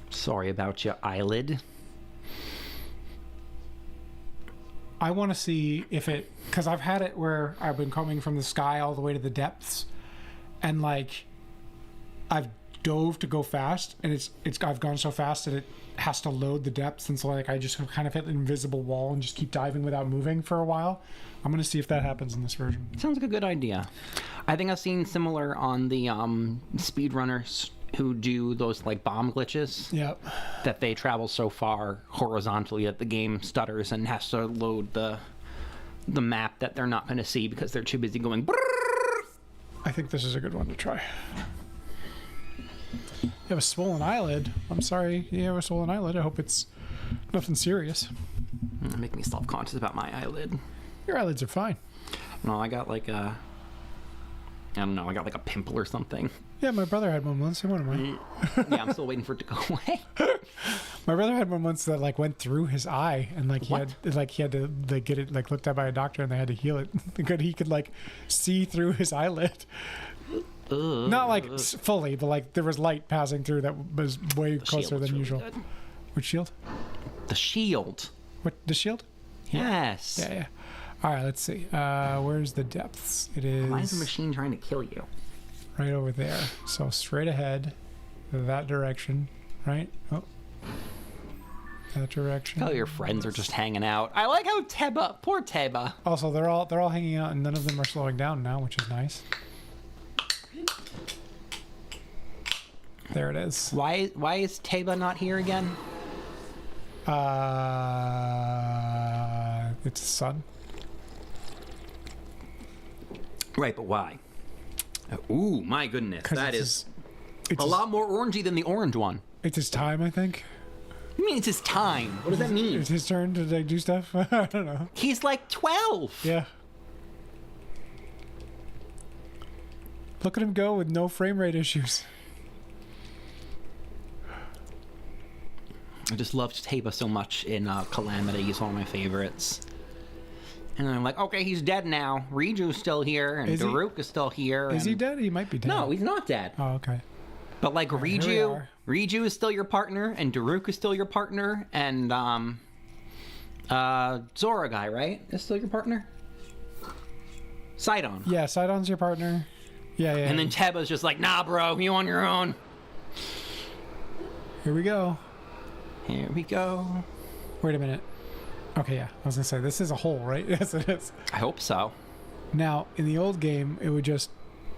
Sorry about your eyelid. I want to see if it, because I've had it where I've been coming from the sky all the way to the depths, and like I've dove to go fast, and I've gone so fast that it has to load the depths, and so like I just kind of hit an invisible wall and just keep diving without moving for a while. I'm gonna see if that happens in this version. Sounds like a good idea. I think I've seen similar on the speedrunners who do those like bomb glitches. Yep. That they travel so far horizontally that the game stutters and has to load the map that they're not going to see because they're too busy going. Brrr! I think this is a good one to try. You have a swollen eyelid. I'm sorry. You have a swollen eyelid. I hope it's nothing serious. Make me self-conscious about my eyelid. Your eyelids are fine. No, I got like a... I don't know, I got like a pimple or something. Yeah, my brother had one once. So what am I? Yeah, I'm still waiting for it to go away. My brother had one once that like went through his eye, and like he had to like get it like looked at by a doctor, and they had to heal it. He could like see through his eyelid. Not like fully, but like there was light passing through that was way closer than usual. Really good. Which shield? The shield. What, the shield? Yes. Yeah. All right, let's see. Where's the depths? It is... Why is the machine trying to kill you? Right over there. So straight ahead, that direction, right? Oh. That direction. Oh, your friends are just hanging out. I like how Teba, poor Teba. Also, they're all hanging out, and none of them are slowing down now, which is nice. There it is. Why is Teba not here again? It's sun. Right, but why? Ooh, my goodness. That is a lot more orangey than the orange one. It's his time, I think. You mean it's his time? What does that mean? It's his turn to like, do stuff? I don't know. He's like 12. Yeah. Look at him go with no frame rate issues. I just loved Teba so much in Calamity. He's one of my favorites. And I'm like, okay, he's dead now. Riju's still here, and Daruk is still here. Is he dead? He might be dead. No, he's not dead. Oh, okay. But like Riju is still your partner, and Daruk is still your partner, and Zora guy, right? Is still your partner? Sidon. Yeah, Sidon's your partner. Yeah. And then Teba's just like, nah, bro, you on your own. Here we go. Here we go. Wait a minute. Okay, yeah. I was gonna say this is a hole, right? Yes, it is. I hope so. Now, in the old game, it would just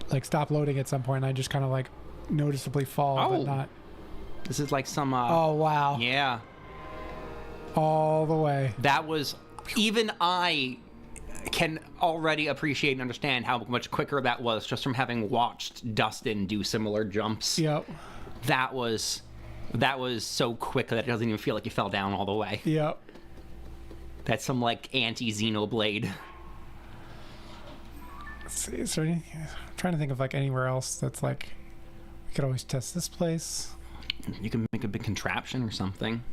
like stop loading at some point, and I just kind of like noticeably fall, but not. This is like some. Oh wow! Yeah. All the way. That was. Even I can already appreciate and understand how much quicker that was just from having watched Dustin do similar jumps. Yep. That was so quick that it doesn't even feel like you fell down all the way. Yep. That's some like anti-Xenoblade. Let's see, is there any, I'm trying to think of like anywhere else that's like we could always test this place. You can make a big contraption or something.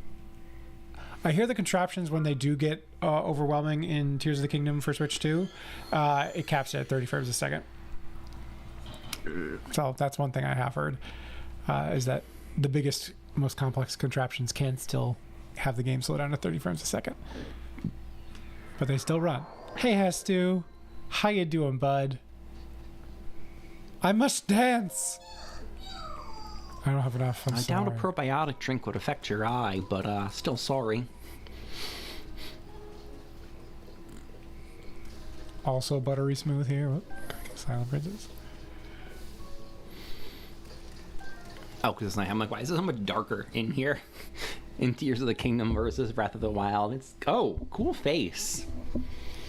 I hear the contraptions when they do get overwhelming in Tears of the Kingdom for Switch 2, it caps it at 30 frames a second. So that's one thing I have heard, is that the biggest, most complex contraptions can still have the game slow down to 30 frames a second. But they still run. Hey, Hestu. How you doing, bud? I must dance! I don't have enough. I doubt a probiotic drink would affect your eye, but still sorry. Also buttery smooth here. Whoop. Silent Bridges. Oh, because it's night. I'm like, why is it so much darker in here? In Tears of the Kingdom versus Breath of the Wild. It's cool face.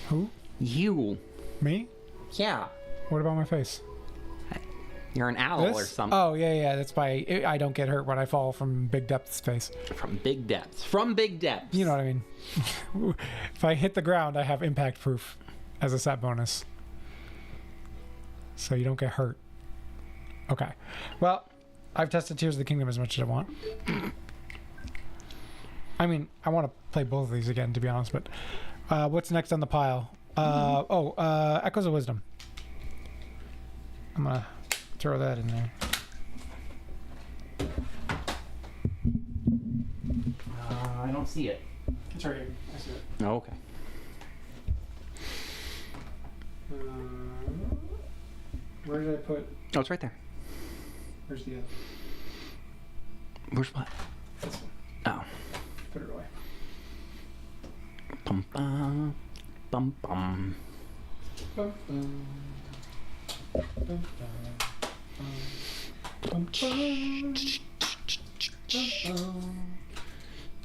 Who? You. Me? Yeah. What about my face? You're an owl or something. Oh, yeah. That's why I don't get hurt when I fall from big depth space. From big depths. From big depths. You know what I mean. If I hit the ground, I have impact proof as a set bonus. So you don't get hurt. Okay. Well, I've tested Tears of the Kingdom as much as I want. I mean, I want to play both of these again, to be honest, but what's next on the pile? Echoes of Wisdom. I'm going to throw that in there. I don't see it. It's right here. I see it. Oh, okay. Where did I put? Oh, it's right there. Where's the other? Where's what? This one. Oh. Put it away. Bum bum. Bum bum. Bum, bum. Bum, bum. Bum, bum.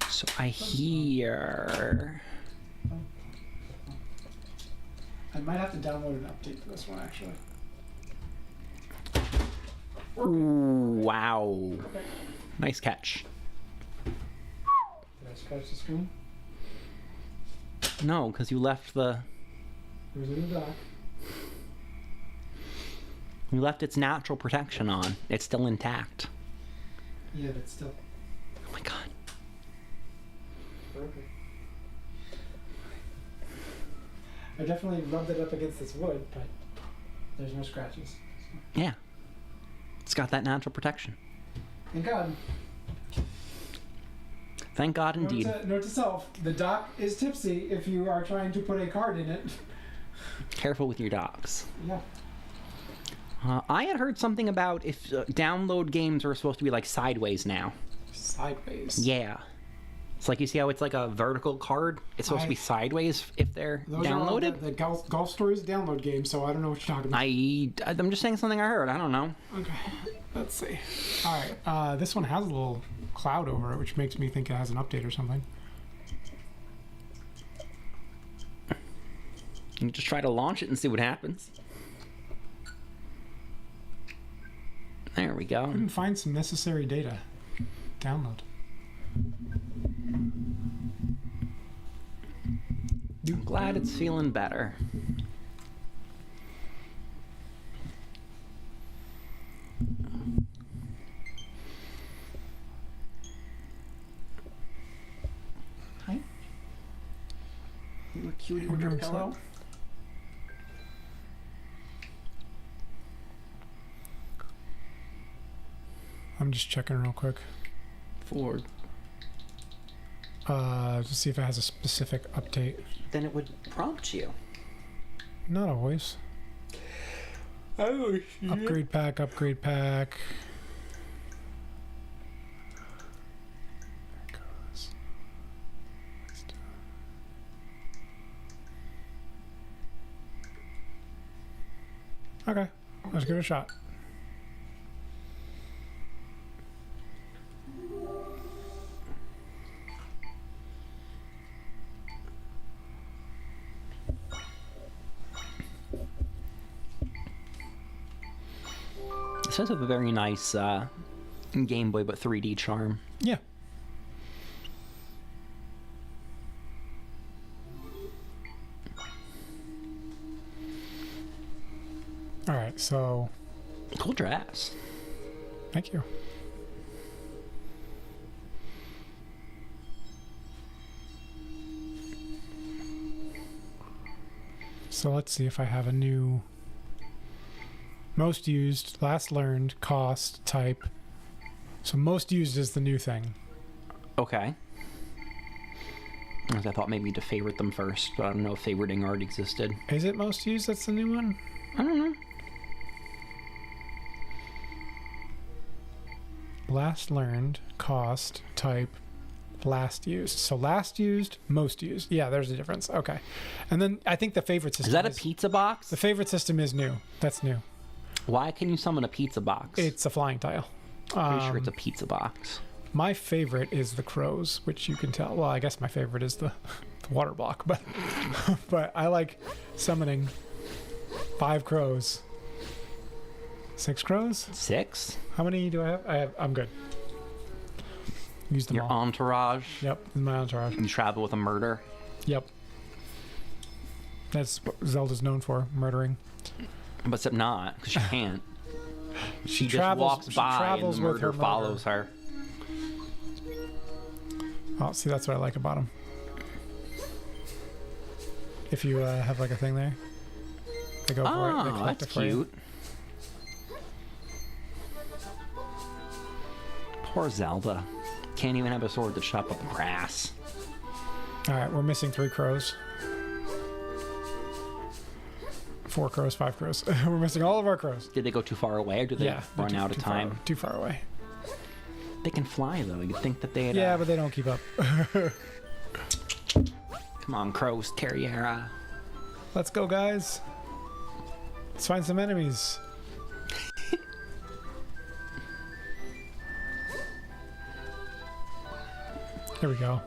So I hear. I might have to download an update for this one, actually. Ooh, wow. Okay. Nice catch. Did I scratch the screen? No, because you left the. It was in the dock. You left its natural protection on. It's still intact. Yeah, but still. Oh my god. Okay. I definitely rubbed it up against this wood, but there's no scratches. So. Yeah. It's got that natural protection. Thank God. Thank God indeed. Note to self, the dock is tipsy if you are trying to put a card in it. Careful with your dogs. Yeah. I had heard something about if download games are supposed to be like sideways now. Sideways? Yeah. It's like, you see how it's like a vertical card? It's supposed to be sideways if they're downloaded? Those are the Golf Stories download game, so I don't know what you're talking about. I'm just saying something I heard. I don't know. Okay. Let's see. All right. This one has a little cloud over it, which makes me think it has an update or something. You just try to launch it and see what happens. There we go. Couldn't find some necessary data. Download. I'm glad it's feeling better. Hi. You a cutie with your pillow? I'm just checking real quick. For to see if it has a specific update. then it would prompt you. Not always. Oh, Upgrade pack, upgrade pack. Okay, let's give it a shot. This does have a very nice Game Boy but 3D charm. Yeah. All right, so Cool dress. thank you. So let's see if I have a new most used, last learned, cost, type. So most used is the new thing. Okay. I thought maybe to favorite them first, but I don't know if favoriting already existed. Is it most used? That's the new one? I don't know. Last learned, cost, type, last used. So last used, most used. Yeah, there's a difference. Okay. And then I think the favorite system Is that a pizza box? The favorite system is new. That's new. Why can you summon a pizza box? It's a flying tile. Pretty sure it's a pizza box. My favorite is the crows, which you can tell. Well, I guess my favorite is the water block, but but I like summoning 5 crows. 6 crows? 6? How many do I have? I'm good. Use them Your all. entourage? Yep, this is my entourage. You travel with a murder? Yep. That's what Zelda's known for, murdering. But except not, because she can't. She just travels- walks she by travels and the with her murder murder. follows her. Oh, see, that's what I like about them. If you have like a thing there, they go for it. They Oh, collect that's it for you. cute. Poor Zelda. Can't even have a sword to chop up grass. All right, we're missing 3 crows. 4 crows, 5 crows. We're missing all of our crows. Did they go too far away, or did they Yeah, they're run out of time? Too far away. They can fly, though. You'd think that they'd... Yeah, but they don't keep up. Come on, crows, Terriera. Let's go, guys. Let's find some enemies. Here we go.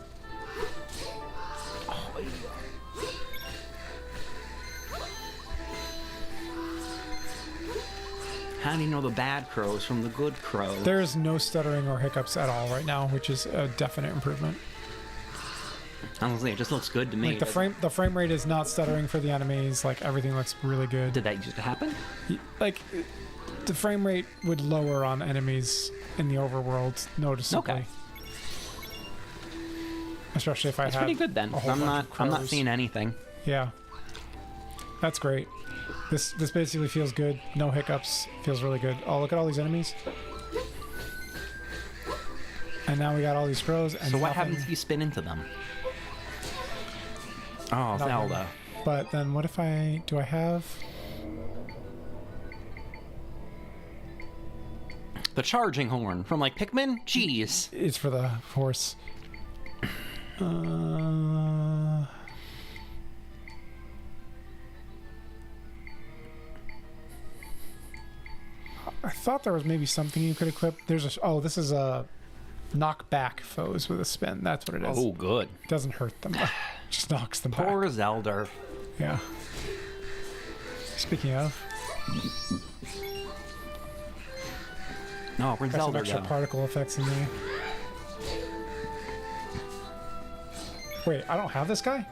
How do you know the bad crows from the good crows? There's no stuttering or hiccups at all right now, which is a definite improvement. Honestly, it just looks good to me. Like the frame rate is not stuttering for the enemies. Like everything looks really good. Did that used to happen? Like the frame rate would lower on enemies in the overworld noticeably. Okay. Especially if I It's had pretty good then. a whole I'm bunch of not crows. seeing anything. Yeah. That's great. This basically feels good. No hiccups. Feels really good. Oh, look at all these enemies. And now we got all these crows. And So what nothing. happens if you spin into them? Oh, Nothing. Zelda. But then what if I... Do I have... The charging horn from like Pikmin? Jeez. It's for the horse. I thought there was maybe something you could equip. There's a... Oh, this is a... Knock back foes with a spin. That's what it is. Oh, good. Doesn't hurt them. Just knocks them back. Poor Zelda. Yeah. Speaking of... No, where'd Got some Zelda extra go? particle effects in there. Wait, I don't have this guy?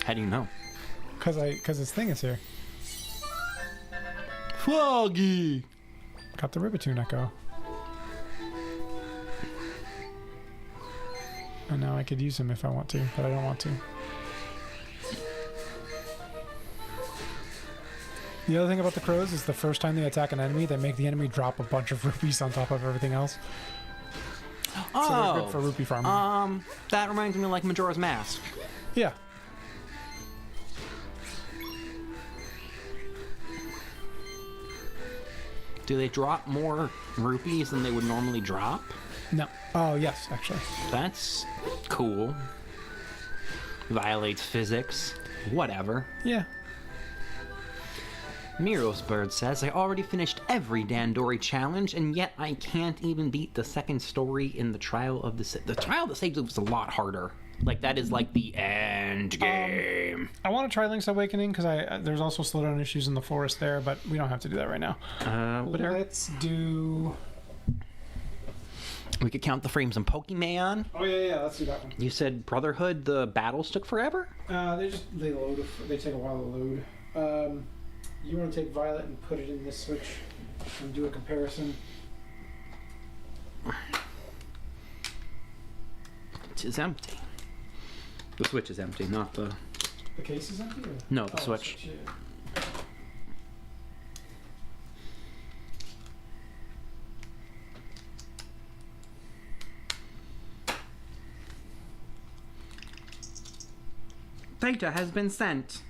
How do you know? Because his thing is here. Froggy. Got the Ribbitoon Echo. And now I could use him if I want to, but I don't want to. The other thing about the crows is the first time they attack an enemy, they make the enemy drop a bunch of rupees on top of everything else. Oh. So they're good for rupee farming. That reminds me of like Majora's Mask. Yeah. Do they drop more rupees than they would normally drop? No. Oh, yes, actually. That's cool. Violates physics. Whatever. Yeah. Miro's Bird says, I already finished every Dandori challenge, and yet I can't even beat the second story in the Trial of the... The Trial of the Sage was a lot harder. Like, that is like the end game. I want to try Link's Awakening, because there's also slowdown issues in the forest there, but we don't have to do that right now. Let's do... We could count the frames on Pokemon. Oh, yeah, let's do that one. You said Brotherhood, the battles took forever? They load. They take a while to load. You want to take Violet and put it in this Switch and do a comparison? It is empty. The Switch is empty, not the... The case is empty? Or? No, the Switch. Yeah. Data has been sent.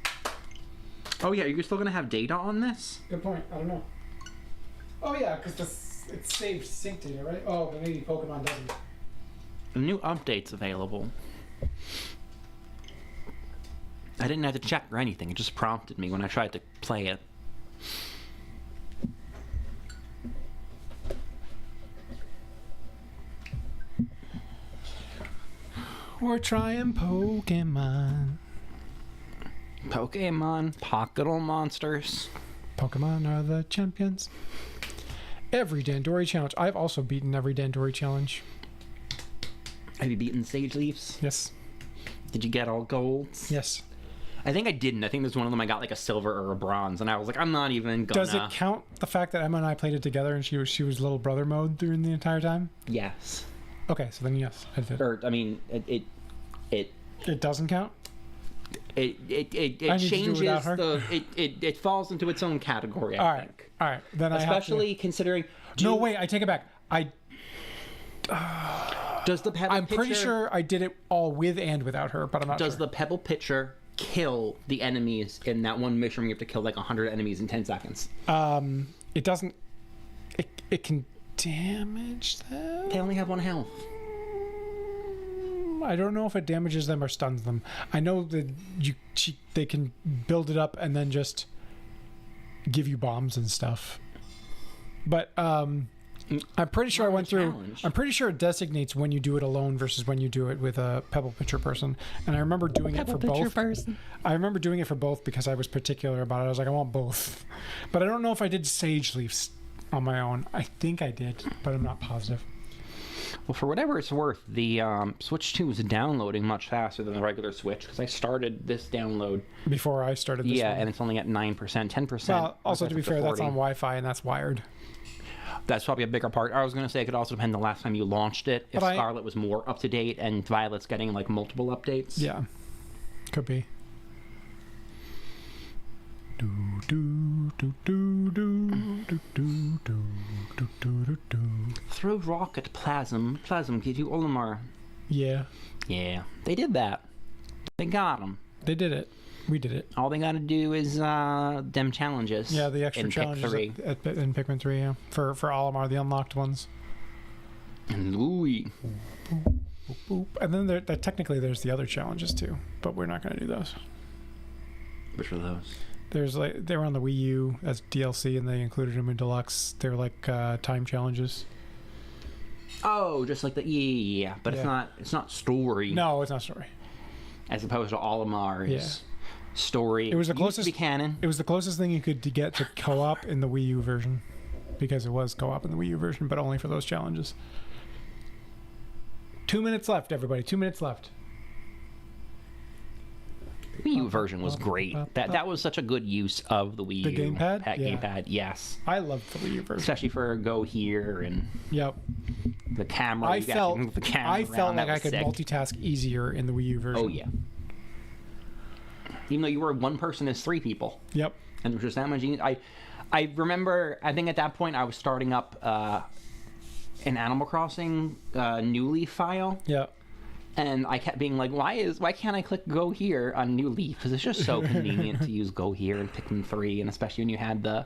Oh yeah, you're still gonna have data on this? Good point. I don't know. Oh yeah, because it's saved sync data, right? Oh, but maybe Pokemon doesn't. A new update's available. I didn't have to check or anything. It just prompted me when I tried to play it. We're trying Pokemon. Pokemon, Pocketable Monsters. Pokemon are the champions. Every Dandori challenge. I've also beaten every Dandori challenge. Have you beaten Sage Leaves? Yes. Did you get all golds? Yes. I think I didn't. I think there's one of them I got like a silver or a bronze, and I was like, I'm not even gonna... Does it count the fact that Emma and I played it together and she was little brother mode during the entire time? Yes. Okay, so then yes, I did. Or, I mean, it doesn't count? It changes the... It falls into its own category, I think. All right. Then Especially considering... No, wait, I take it back. Does the Pebble I'm Pitcher... pretty sure I did it all with and without her, but I'm not sure. Does the Pebble Pitcher kill the enemies in that one mission where you have to kill like 100 enemies in 10 seconds? It doesn't... It can damage them? They only have 1 health. I don't know if it damages them or stuns them. I know that they can build it up and then just give you bombs and stuff. But I'm pretty sure I went through. I'm pretty sure it designates when you do it alone versus when you do it with a Pebble Pitcher person. And I remember doing it for both. I remember doing it for both because I was particular about it. I was like, I want both. But I don't know if I did Sage Leaves on my own. I think I did, but I'm not positive. Well, for whatever it's worth, the Switch 2 is downloading much faster than the regular Switch, because I started this download... Before I started this one. And it's only at 9%, 10%. Well, also, to be fair, that's on Wi-Fi, and that's wired. That's probably a bigger part. I was going to say it could also depend the last time you launched it, if Scarlet was more up-to-date, and Violet's getting, like, multiple updates. Yeah. Could be. Throw rock at Plasm. Plasm give you Olimar. Yeah. Yeah. They did that. They got them. They did it. We did it. All they got to do is them challenges. Yeah, the extra challenges in Pikmin 3, yeah. For Olimar, the unlocked ones. And ooh. And then technically there's the other challenges too, but we're not going to do those. Which are those? There's they were on the Wii U as DLC, and they included them in Deluxe. They're like time challenges. Oh, just like the but yeah. It's not story. No, it's not story. As opposed to Olimar's story. It was the closest to be canon. It was the closest thing you could get to co-op in the Wii U version, because it was co-op in the Wii U version, but only for those challenges. 2 minutes left, everybody. 2 minutes left. The Wii U version was great. That was such a good use of the Wii U. The gamepad? Gamepad, yes. I loved the Wii U version. Especially for go here and the camera. I felt like I could sick. multitask easier in the Wii U version. Oh, yeah. Even though you were one person as 3 people. Yep. And there was just that much. I remember, I think at that point I was starting up an Animal Crossing New Leaf file. Yeah. And I kept being like, why can't I click go here on New Leaf? Because it's just so convenient to use go here in Pikmin 3, and especially when you had the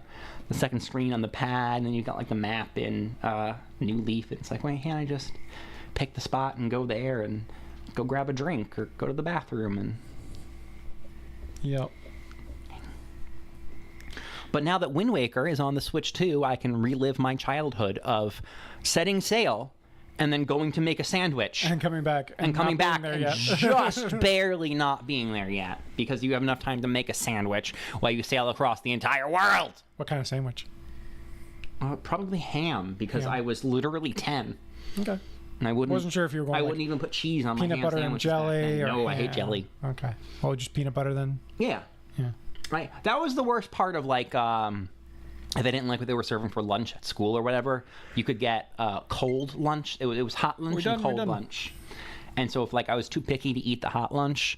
second screen on the pad, and then you got like the map in New Leaf. It's like, why can't I just pick the spot and go there and go grab a drink or go to the bathroom? And yep. But now that Wind Waker is on the Switch 2, I can relive my childhood of setting sail and then going to make a sandwich. And coming back. And coming back there and yet. just barely not being there yet. Because you have enough time to make a sandwich while you sail across the entire world. What kind of sandwich? Probably ham, because I was literally 10. Okay. And I wasn't sure if you were going I like wouldn't even put cheese on my peanut ham butter and sandwiches jelly. back then. Or, No, I hate jelly. Okay. Well, just peanut butter then? Yeah. Yeah. Right. That was the worst part of, like, if they didn't like what they were serving for lunch at school or whatever, you could get cold lunch. It was hot lunch and cold lunch. And so if, like, I was too picky to eat the hot lunch,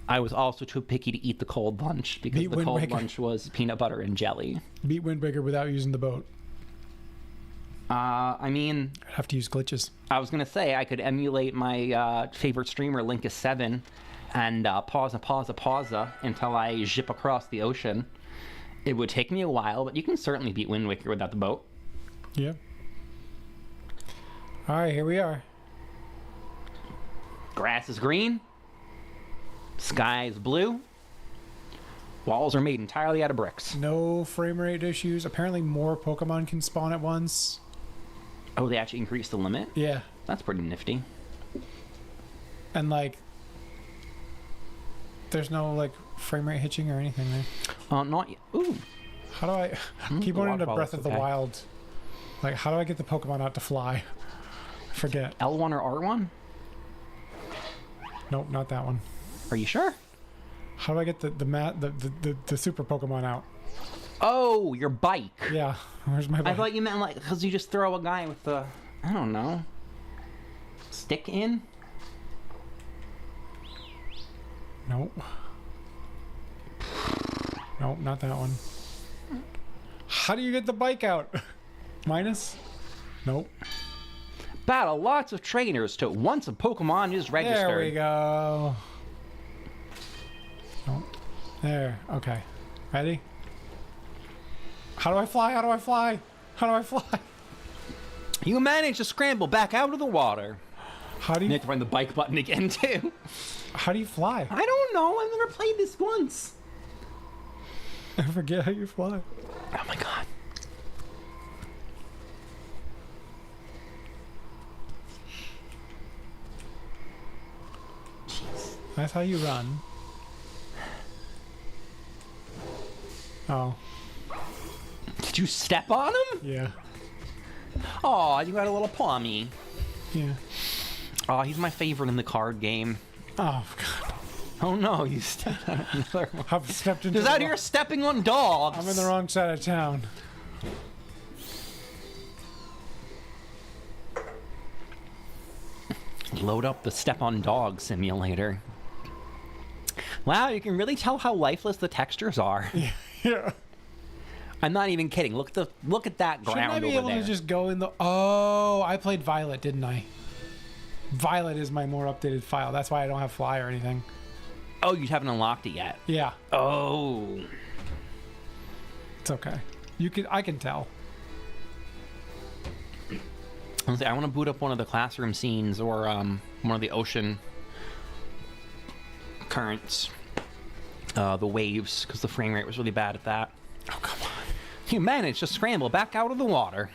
I was also too picky to eat the cold lunch because the cold lunch was peanut butter and jelly. Beat Wind Waker without using the boat. I mean... I'd have to use glitches. I was going to say I could emulate my favorite streamer, Linkus7, and pause until I zip across the ocean. It would take me a while, but you can certainly beat Wind Waker without the boat. Yeah. All right, here we are. Grass is green. Sky is blue. Walls are made entirely out of bricks. No frame rate issues. Apparently more Pokemon can spawn at once. Oh, they actually increased the limit? Yeah. That's pretty nifty. And, like, there's no, like, frame rate hitching or anything there. Not yet. Ooh. How do I... keep wanting to Breath of the Wild. Like, how do I get the Pokemon out to fly? I forget. L1 or R1? Nope, not that one. Are you sure? How do I get the super Pokemon out? Oh, your bike. Yeah. Where's my bike? I thought you meant, like, because you just throw a guy with the... I don't know. Stick in? Nope. Nope, not that one. How do you get the bike out? Minus? Nope. Battle lots of trainers to once a Pokemon is registered. There we go. Nope. There. Okay. Ready? How do I fly? How do I fly? How do I fly? You managed to scramble back out of the water. How do you... You have to find the bike button again, too. How do you fly? I don't know. I've never played this once. I forget how you fly. Oh, my God. Jeez. That's how you run. Oh. Did you step on him? Yeah. Oh, you got a little pommy. Yeah. Oh, he's my favorite in the card game. Oh, God. Oh, no, you stepped on another one. I've stepped into He's out here stepping on dogs. I'm in the wrong side of town. Load up the Step on Dog simulator. Wow, you can really tell how lifeless the textures are. Yeah. I'm not even kidding. Look at that ground over there. Shouldn't I be able to just go in the... Oh, I played Violet, didn't I? Violet is my more updated file. That's why I don't have Fly or anything. Oh, you haven't unlocked it yet. Yeah. Oh. It's okay. I can tell. I want to boot up one of the classroom scenes or one of the ocean currents. The waves, because the frame rate was really bad at that. Oh, come on. You managed to scramble back out of the water.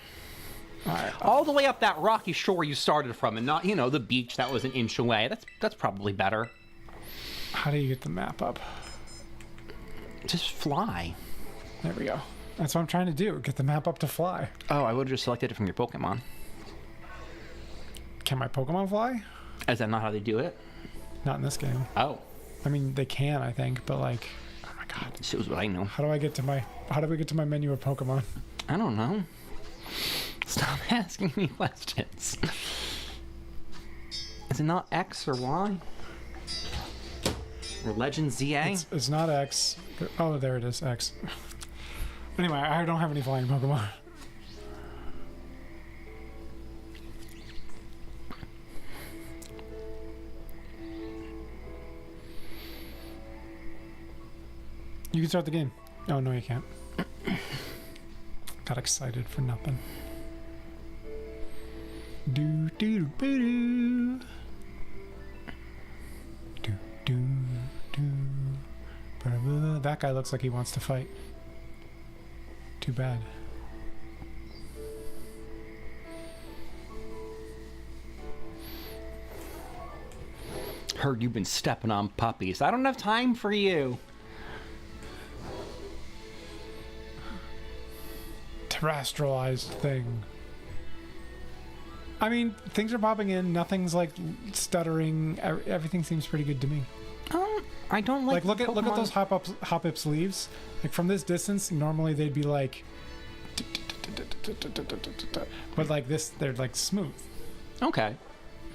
All the way up that rocky shore you started from, and not, the beach that was an inch away. That's probably better. How do you get the map up? Just fly. There we go. That's what I'm trying to do. Get the map up to fly. Oh, I would have just selected it from your Pokemon. Can my Pokemon fly? Is that not how they do it? Not in this game. Oh. I mean, they can, I think, but like... Oh my God. This is what I know. How do we get to my menu of Pokemon? I don't know. Stop asking me questions. Is it not X or Y? Or Legend ZA? It's not X. Oh, there it is, X. Anyway, I don't have any flying Pokemon. You can start the game. Oh, no, you can't. Got excited for nothing. Do do do do do do do. That guy looks like he wants to fight. Too bad. Heard you've been stepping on puppies. I don't have time for you. Terrestrialized thing. I mean, things are popping in. Nothing's like stuttering. Everything seems pretty good to me. I don't like. Look at those hop-ups leaves. Like from this distance, normally they'd be like, but like this, they're like smooth. Okay.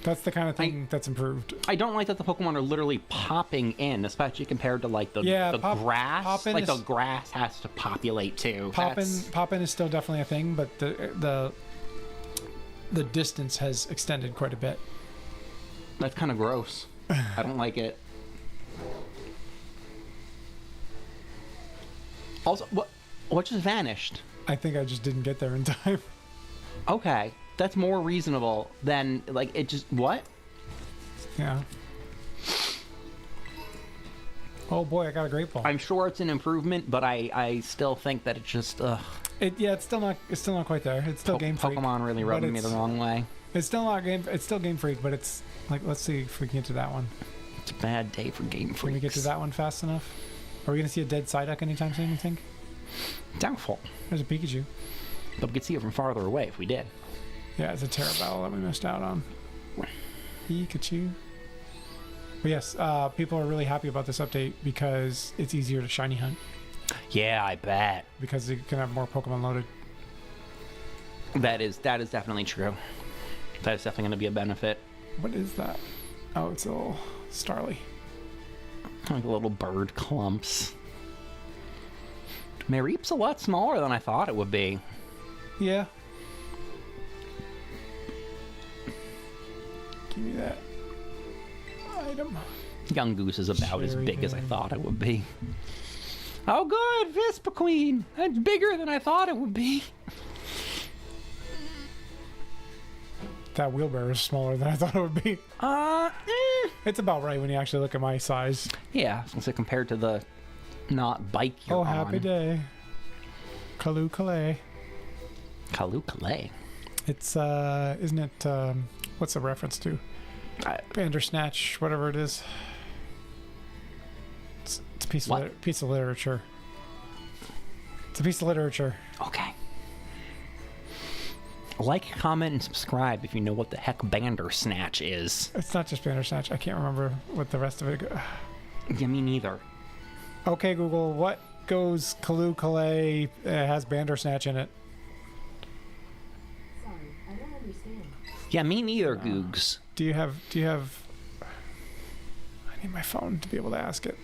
That's the kind of thing that's improved. I don't like that the Pokemon are literally popping in, especially compared to like the grass. Like the grass has to populate too. Pop in is still definitely a thing, but the distance has extended quite a bit. That's kind of gross. I don't like it. Also, what just vanished? I think I just didn't get there in time. Okay. That's more reasonable than, like, it just... What? Yeah. Oh boy, I got a great ball. I'm sure it's an improvement, but I still think that it's just, It's still not quite there. It's still Game Freak. Pokemon really rubbing me the wrong way. It's still Game Freak, but it's, like, let's see if we can get to that one. It's a bad day for Game Freaks. Can we get to that one fast enough? Are we going to see a dead Psyduck anytime soon, you think? Doubtful. There's a Pikachu. But we could see it from farther away if we did. Yeah, it's a Terra battle that we missed out on. Pikachu. But yes, people are really happy about this update because it's easier to shiny hunt. Yeah, I bet. Because you can have more Pokemon loaded. That is definitely true. That is definitely going to be a benefit. What is that? Oh, it's a little Starly. Like little bird clumps. Mareep's a lot smaller than I thought it would be. Yeah. Give me that item. Young Goose is about as big as I thought it would be. Oh good, Vispaqueen! That's bigger than I thought it would be. That wheelbarrow is smaller than I thought it would be. It's about right when you actually look at my size. Yeah, since it compared to the not bike you're on. Oh, happy day. Kalu Kalay. Kalu Kalay. It's, isn't it, what's the reference to? Bandersnatch, whatever it is. It's a piece of literature. It's a piece of literature. Okay. Like, comment, and subscribe if you know what the heck Bandersnatch is. It's not just Bandersnatch. I can't remember what the rest of it goes. Yeah, me neither. Okay, Google, what goes Kalu Kalay has Bandersnatch in it? Sorry, I don't understand. Yeah, me neither, Googs. Do you have... I need my phone to be able to ask it.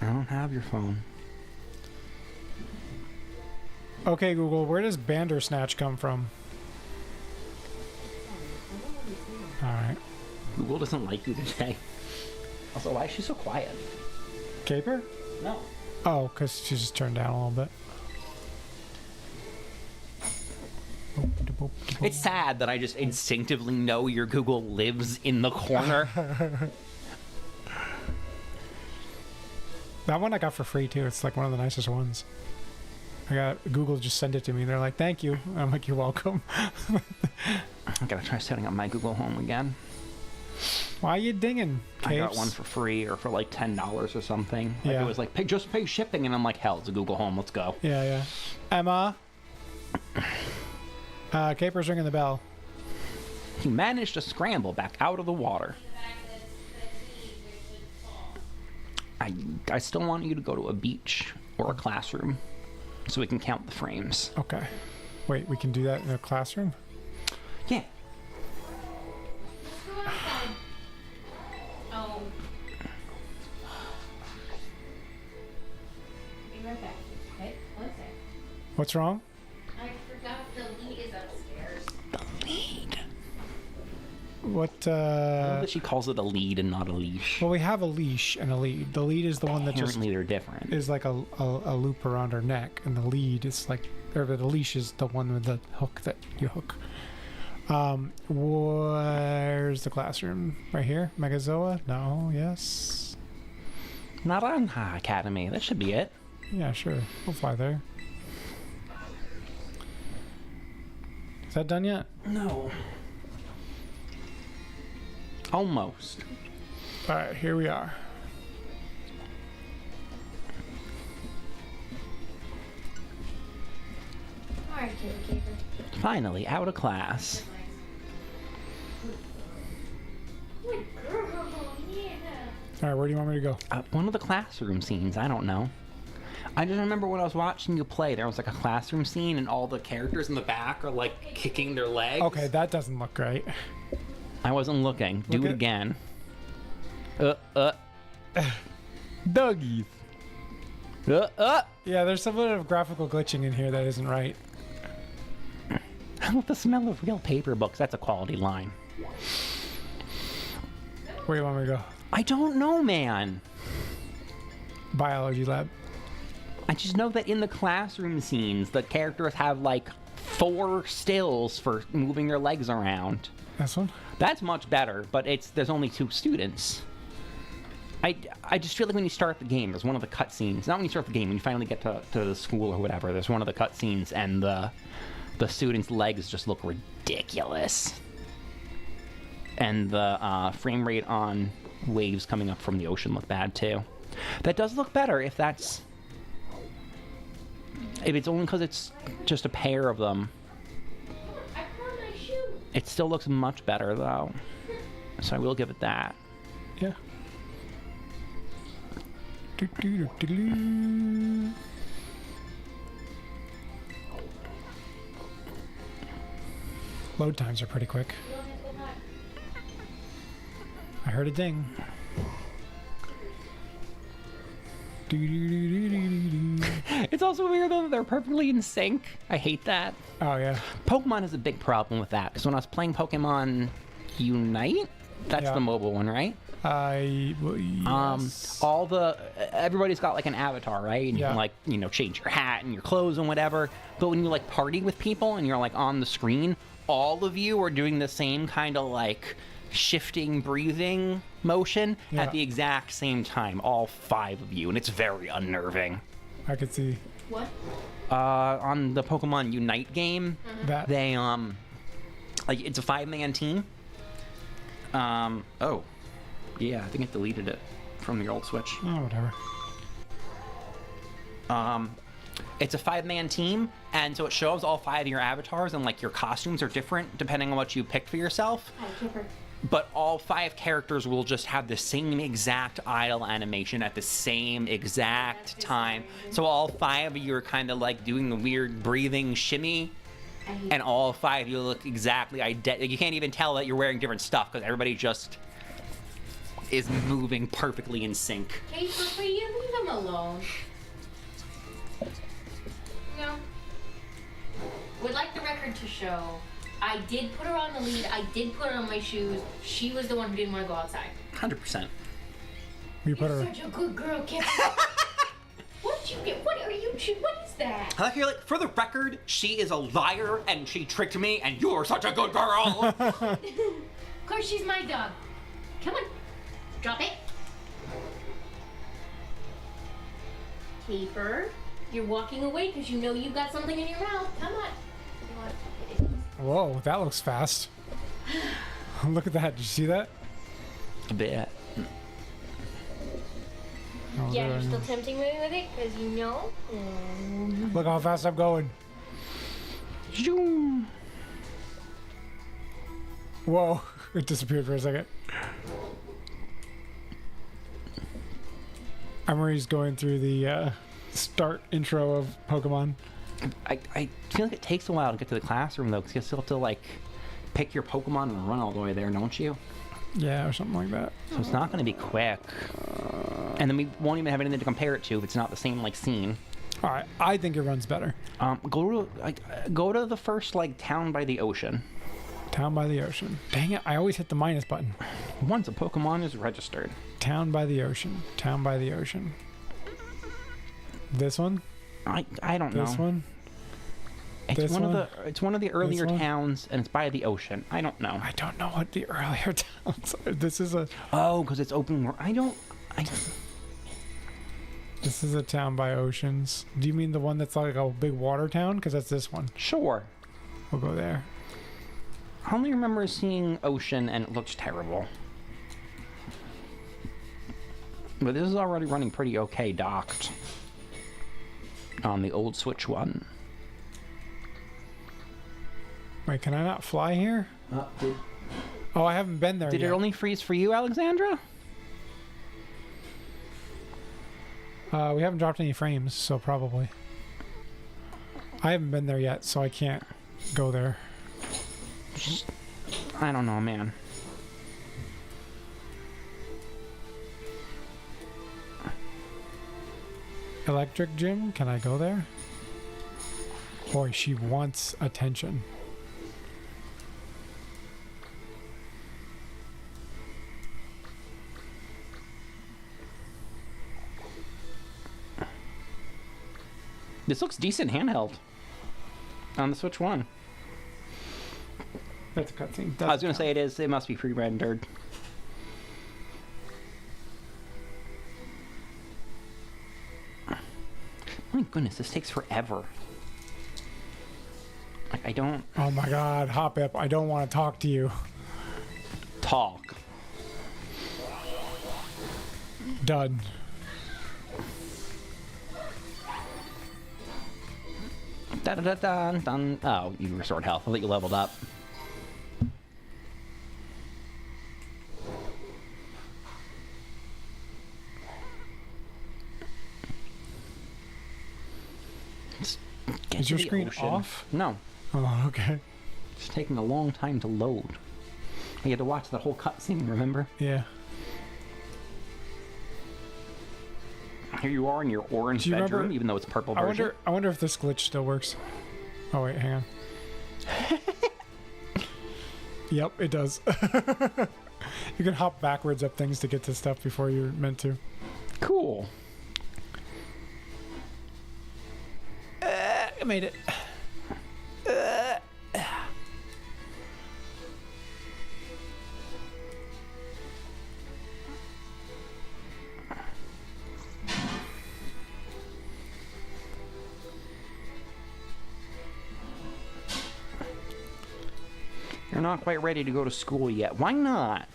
I don't have your phone. Okay, Google, where does Bandersnatch come from? Alright. Google doesn't like you today. Also, why is she so quiet? Caper? No. Oh, because she's just turned down a little bit. It's sad that I just instinctively know your Google lives in the corner. That one I got for free too. It's like one of the nicest ones. Google just sent it to me. They're like, "Thank you." I'm like, "You're welcome." I gotta try setting up my Google Home again. Why are you dinging, Capes? I got one for free or for like $10 or something. Like Yeah. it was like, just pay shipping, and I'm like, hell, it's a Google Home. Let's go. Yeah. Emma. Caper's ringing the bell. He managed to scramble back out of the water. I still want you to go to a beach or a classroom so we can count the frames. Okay. Wait, we can do that in a classroom? Yeah. Oh. Be right back. Okay, one sec. What's wrong? I forgot the lead is upstairs. The lead. What, I love that she calls it a lead and not a leash. Well, we have a leash and a lead. The lead is the one that just Apparently they're different. is like a loop around her neck, and the lead is like, or the leash is the one with the hook that you hook. Where's the classroom? Right here? Megazoa? No, yes. Naranja Academy. That should be it. Yeah, sure. We'll fly there. Is that done yet? No. Almost. All right, here we are. Alright, Caper. Finally, out of class. Good girl, yeah. All right, where do you want me to go? One of the classroom scenes, I don't know. I just remember when I was watching you play, there was like a classroom scene and all the characters in the back are like kicking their legs. Okay, that doesn't look great. I wasn't looking. Do Look it at- again. Doggies. Yeah, there's some bit of graphical glitching in here that isn't right. How about the smell of real paper books? That's a quality line. Where do you want me to go? I don't know, man. Biology lab. I just know that in the classroom scenes, the characters have like 4 stills for moving their legs around. This one? That's much better, but there's only 2 students. I just feel like when you start the game, there's one of the cutscenes. Not when you start the game, when you finally get to the school or whatever, there's one of the cutscenes and the students' legs just look ridiculous. And the frame rate on waves coming up from the ocean look bad too. That does look better if it's only because it's just a pair of them. I found my shoe. It still looks much better though. So I will give it that. Yeah. Do-do-do-do-do. Load times are pretty quick. I heard a ding. Do-do-do-do-do-do. It's also weird though that they're perfectly in sync. I hate that. Oh, yeah. Pokemon has a big problem with that because when I was playing Pokemon Unite, that's Yeah. the mobile one, right? Yes. Everybody's got like an avatar, right? And you Yeah. can like, change your hat and your clothes and whatever. But when you like party with people and you're like on the screen, all of you are doing the same kind of like shifting breathing motion Yeah. at the exact same time, all 5 of you, and it's very unnerving. I could see What? On the Pokemon Unite game, that. they like it's a 5-man team. Oh, yeah, I think it deleted it from the old Switch. Oh, whatever. It's a 5-man team, and so it shows all 5 of your avatars, and like your costumes are different depending on what you picked for yourself. Hi, Caper. But all 5 characters will just have the same exact idle animation at the same exact time. So all 5 of you are kind of like doing the weird breathing shimmy, I hate and all 5 of you look exactly identical. You can't even tell that you're wearing different stuff because everybody just is moving perfectly in sync. Caper, will you leave him alone? No. Would like the record to show I did put her on the lead. I did put her on my shoes. She was the one who didn't want to go outside. 100%. We put You're her. such a good girl, Caper. What did you get? What are you? What is that? I feel like, for the record, she is a liar and she tricked me, and you're such a good girl. Of course, she's my dog. Come on. Drop it. Caper, you're walking away because you know you've got something in your mouth. Come on. You want it? Whoa, that looks fast. Look at that. Did you see that? A bit. Oh, Yeah, there. you're still tempting me with it because you know. Look how fast I'm going. Zoom. Whoa, it disappeared for a second. Emery's going through the start intro of Pokemon. I feel like it takes a while to get to the classroom, though, because you still have to, like, pick your Pokemon and run all the way there, don't you? Yeah, or something like that. So it's not going to be quick. And then we won't even have anything to compare it to if it's not the same, like, scene. All right, I think it runs better. Go to the first, like, town by the ocean. Town by the ocean. Dang it, I always hit the minus button. Once a Pokemon is registered. Town by the ocean. Town by the ocean. This one? I don't know. This one? It's This one one? of the one of the earlier one? towns, and it's by the ocean. I don't know. I don't know what the earlier towns are. This is a Oh, because it's open world. this is a town by oceans. Do you mean the one that's like a big water town? Because that's this one. Sure. We'll go there. I only remember seeing Ocean and it looked terrible. But this is already running pretty okay docked on the old Switch one. Wait, can I not fly here? Did Oh, I haven't been there yet. it only freeze for you, Alexandra? We haven't dropped any frames, so probably. I haven't been there yet, so I can't go there. I don't know, man. Electric Gym, can I go there? Boy, she wants attention. This looks decent handheld on the Switch one. That's a cutscene. I was going to say it must be pre-rendered. My goodness, this takes forever. Like, I don't Oh my god, Hop-Ip, I don't want to talk to you. talk. Done. Da da da da dun. Oh, you restored health. I thought you leveled up. Get Is to your the screen ocean. off? No. Oh, okay. It's taking a long time to load. You had to watch that whole cutscene, remember? Yeah. Here you are in your orange Do you bedroom, remember- even though it's purple I version. wonder if this glitch still works. Oh wait, hang on. Yep, it does. You can hop backwards up things to get to stuff before you're meant to. Cool. I made it. You're not quite ready to go to school yet. Why not?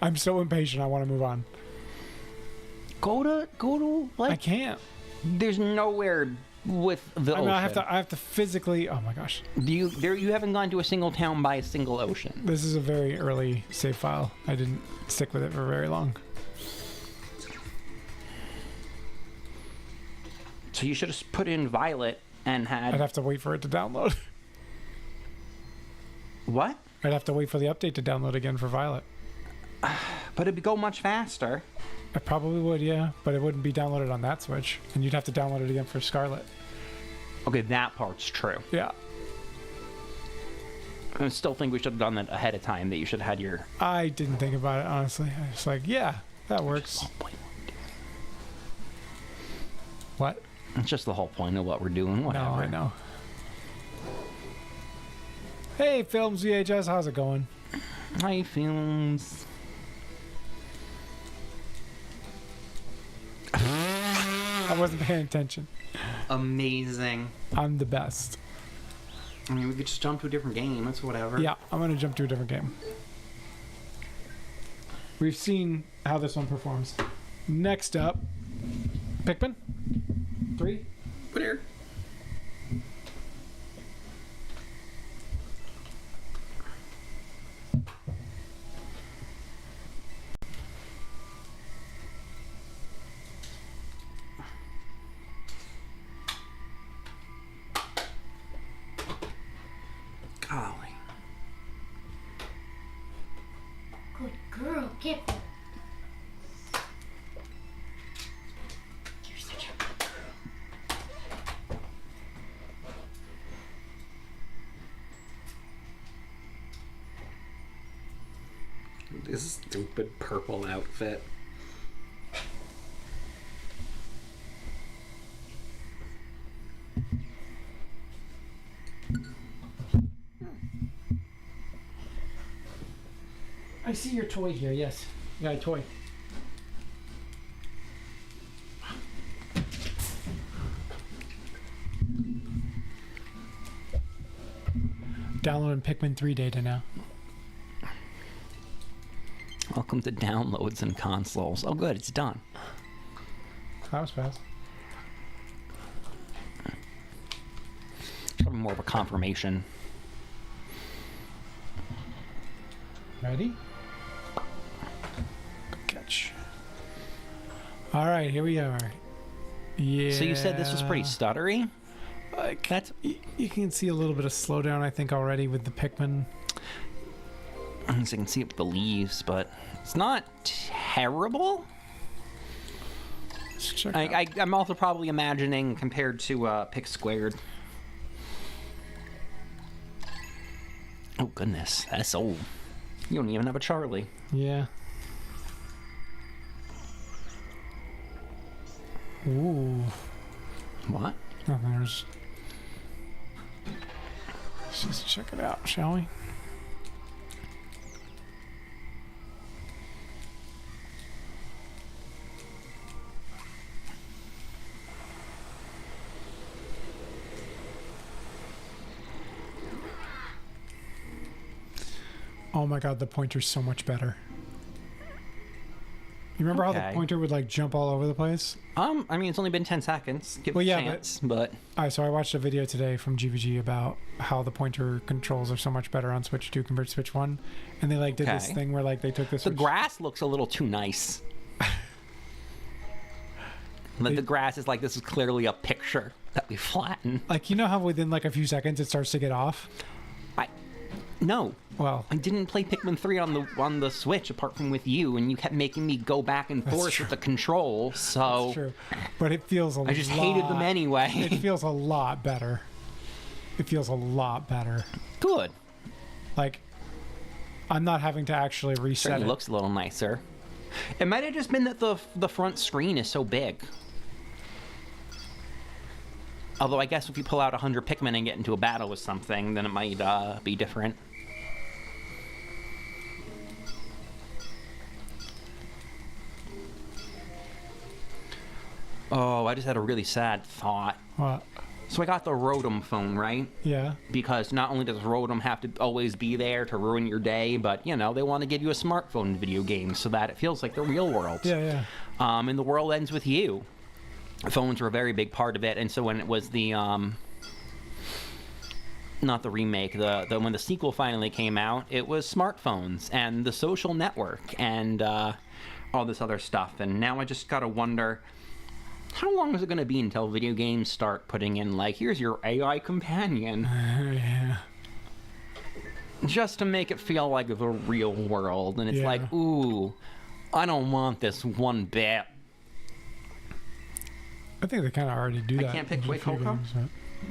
I'm so impatient. I want to move on. Go to I like. can't. There's nowhere with the I mean, ocean. I have to physically. Oh my gosh. You haven't gone to a single town by a single ocean. This is a very early save file. I didn't stick with it for very long. So you should have put in Violet and I'd had have to wait for it to download. what? I'd have to wait for the update to download again for Violet. But it'd go much faster. I probably would, yeah, but it wouldn't be downloaded on that Switch, and you'd have to download it again for Scarlet. Okay, that part's true. Yeah. I still think we should have done that ahead of time. That you should have had your. I didn't think about it, honestly. I was like, yeah, that works. What? It's just the whole point of what we're doing. Whatever. No, I know. Hey, Films VHS, how's it going? Hi, films. I wasn't paying attention. Amazing. I'm the best. I mean, we could just jump to a different game. It's whatever. Yeah, I'm going to jump to a different game. We've seen how this one performs. Next up, Pikmin 3. Put here. Golly. Good girl, get her. You're such a good girl. This stupid purple outfit. I see your toy here, yes. You got a toy. downloading Pikmin 3 data now. Welcome to downloads and consoles. Oh, good, it's done. That was fast. Probably more of a confirmation. Ready? Good catch. All right, here we are. Yeah. So you said this was pretty stuttery? Like, That's... you can see a little bit of slowdown, I think, already with the Pikmin. As I can see it with the leaves, but it's not terrible. Let's check it out. I'm also probably imagining compared to Pick Squared. Oh goodness, that's old. You don't even have a Charlie. Yeah. Ooh. What? Nothing. There's. Let's just check it out, shall we? Oh my god, the pointer's so much better. You remember how the pointer would like jump all over the place? I mean, it's only been 10 seconds. Give it a chance, but... Alright, so I watched a video today from GVG about how the pointer controls are so much better on Switch 2 compared to Switch 1. And they like did this thing where like they took this. The grass looks a little too nice. Like the grass is like, this is clearly a picture that we flatten. Like, you know how within like a few seconds it starts to get off? No. Well, I didn't play Pikmin 3 on the Switch apart from with you, and you kept making me go back and forth with the control, so... That's true. But it feels a lot... I just hated them anyway. It feels a lot better. It feels a lot better. Good. Like, I'm not having to actually reset It it. looks a little nicer. It might have just been that the front screen is so big. Although I guess if you pull out 100 Pikmin and get into a battle with something, then it might be different. Oh, I just had a really sad thought. What? So I got the Rotom phone, right? Yeah. Because not only does Rotom have to always be there to ruin your day, but, you know, they want to give you a smartphone in video games so that it feels like the real world. Yeah, yeah. And the world ends with you. Phones were a very big part of it, and so when it was the, not the remake, when the sequel finally came out, it was smartphones and the social network and all this other stuff, and now I just gotta wonder, how long is it going to be until video games start putting in, like, here's your AI companion? Yeah. Just to make it feel like the real world. And it's like, ooh, I don't want this one bit. I think they kind of already do that. I can't pick Wait, Coco?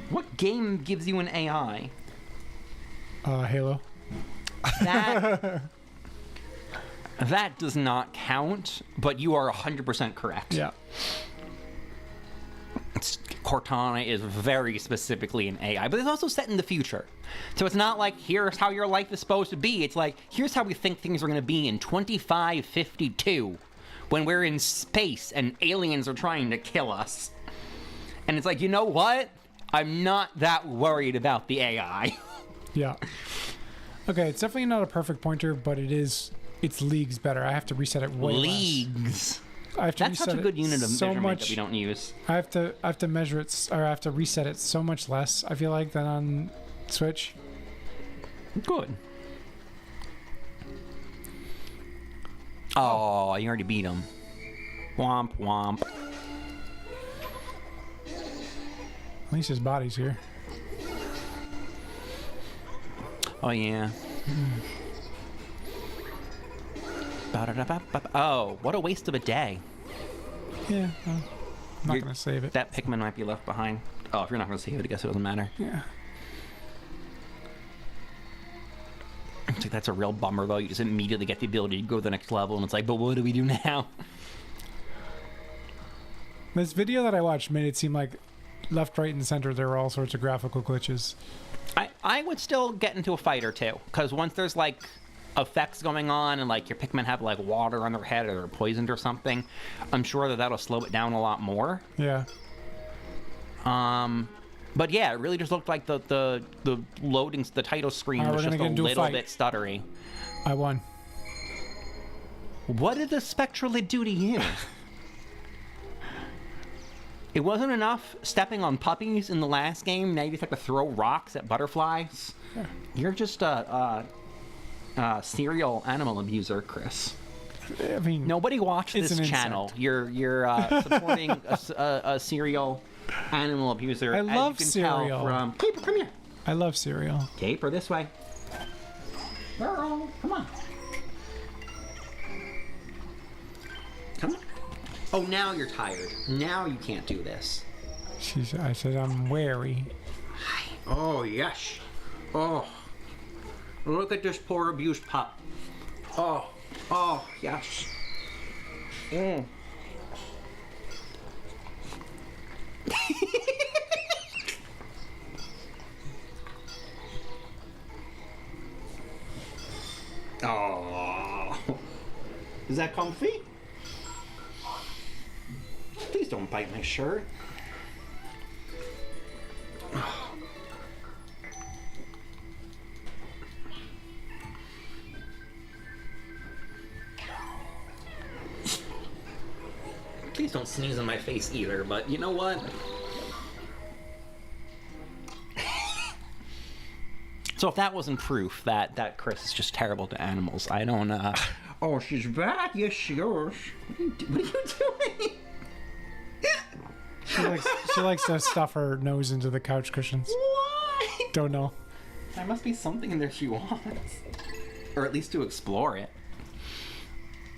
What game gives you an AI? Halo. That does not count, but you are 100% correct. Yeah. Cortana is very specifically an AI, but it's also set in the future. So it's not like, here's how your life is supposed to be. It's like, here's how we think things are going to be in 2552, when we're in space and aliens are trying to kill us. And it's like, you know what? I'm not that worried about the AI. Yeah. Okay, it's definitely not a perfect pointer, but it's leagues better. I have to reset it way Leagues. I have to That's such a good unit of measurement that we don't use. I have to measure it, or I have to reset it so much less, I feel like, than on Switch. Good. Oh, you already beat him. Womp womp. At least his body's here. Oh yeah. Oh, what a waste of a day. Yeah, well, I'm not going to save it. That Pikmin might be left behind. Oh, if you're not going to save it, I guess it doesn't matter. Yeah. It's like, that's a real bummer, though. You just immediately get the ability to go to the next level, and it's like, but what do we do now? This video that I watched made it seem like left, right, and center there were all sorts of graphical glitches. I would still get into a fight or two, because once there's, like, effects going on and like your Pikmin have like water on their head or they're poisoned or something, I'm sure that'll slow it down a lot more. Yeah. But yeah, it really just looked like the loading, the title screen Alright, was we're just gonna a do a little fight. bit stuttery. I won. What did the Spectralid do to you? It wasn't enough stepping on puppies in the last game. Now you just have to throw rocks at butterflies. Yeah. You're just a serial animal abuser, Chris. I mean, Nobody watched It's this an channel. You're supporting a serial animal abuser. I as love you can cereal. Tell from... Caper, come here. I love cereal. Caper, this way. Girl, come on. Come on. Oh, now you're tired. Now you can't do this. I said I'm wary. Oh, yes. Oh. Look at this poor abused pup. Oh. Oh, yes. Mm. Oh. Is that comfy? Please don't bite my shirt. Please don't sneeze in my face either, but you know what? So if that wasn't proof that Chris is just terrible to animals, I don't, Oh, she's bad? Yes, she is. What are you doing? She likes to stuff her nose into the couch cushions. Why? Don't know. There must be something in there she wants. Or at least to explore it.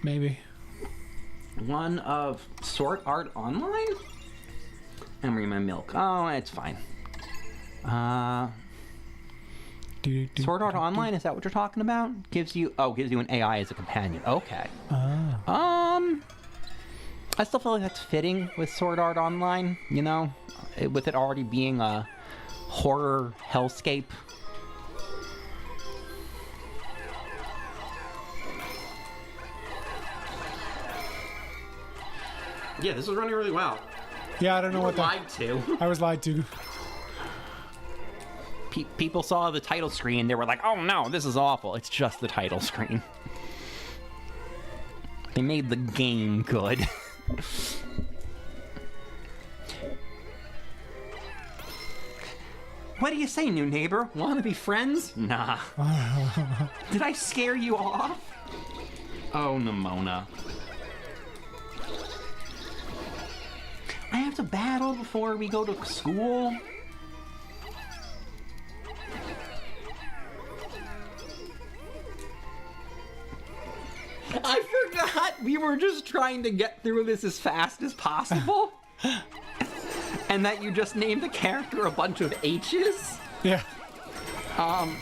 Maybe. One of Sword Art Online? Emery, my milk. Oh, it's fine. Sword Art Online, is that what you're talking about? Gives you an AI as a companion. Okay. I still feel like that's fitting with Sword Art Online, you know? With it already being a horror hellscape. Yeah, this is running really well. Yeah, I don't know what that. Lied to. I was lied to. People saw the title screen, they were like, oh no, this is awful. It's just the title screen. They made the game good. What do you say, new neighbor? Want to be friends? Nah. Did I scare you off? Oh, Nimona. I have to battle before we go to school? I forgot we were just trying to get through this as fast as possible. And that you just named the character a bunch of H's? Yeah. Okay.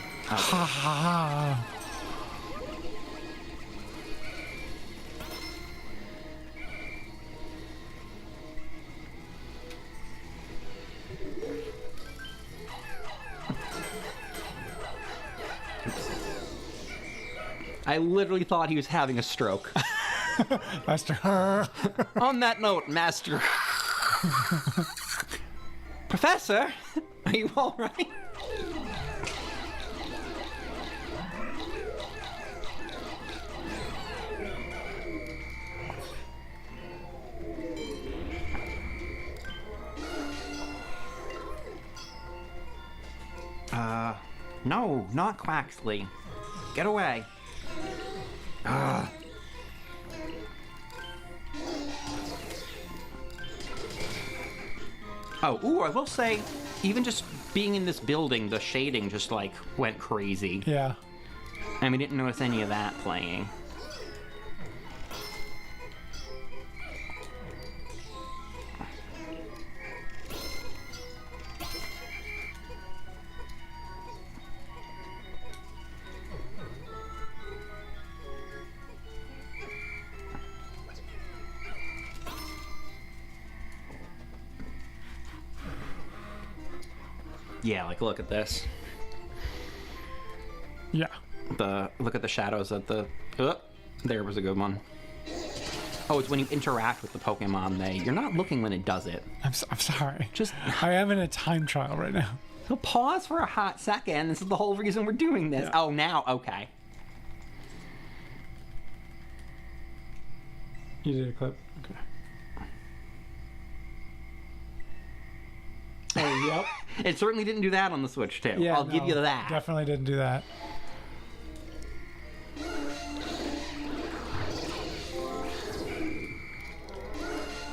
I literally thought he was having a stroke. Master. On that note, Master. Professor, are you all right? No, not Quaxley. Get away. Oh, ooh, I will say, even just being in this building, the shading just, like, went crazy. Yeah. And we didn't notice any of that playing. Yeah, like, look at this. Yeah. Look at the shadows at the... there was a good one. Oh, it's when you interact with the Pokemon. You're not looking when it does it. I'm sorry. Just I am in a time trial right now. so pause for a hot second. This is the whole reason we're doing this. Yeah. Oh, now, okay. You did a clip. Okay. Oh, yep. It certainly didn't do that on the Switch, too. Yeah, I'll give you that. Definitely didn't do that.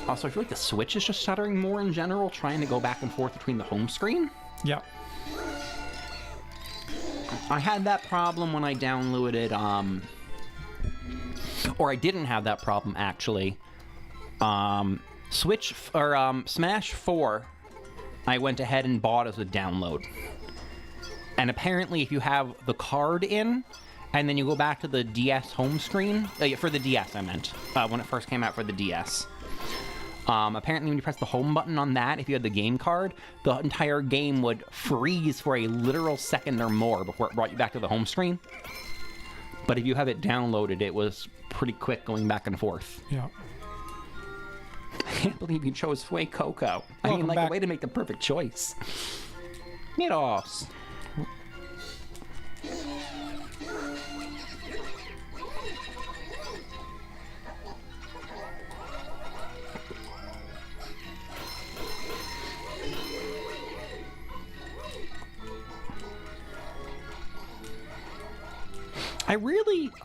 Also, I feel like the Switch is just stuttering more in general, trying to go back and forth between the home screen. Yep. I had that problem when I downloaded, or I didn't have that problem, actually. Smash 4, I went ahead and bought as a download. And apparently, if you have the card in, and then you go back to the DS home screen, for the DS, I meant, when it first came out for the DS. Apparently, when you press the home button on that, if you had the game card, the entire game would freeze for a literal second or more before it brought you back to the home screen. But if you have it downloaded, it was pretty quick going back and forth. Yeah. I can't believe you chose Fue Coco. I mean, like, a way to make the perfect choice. Miros.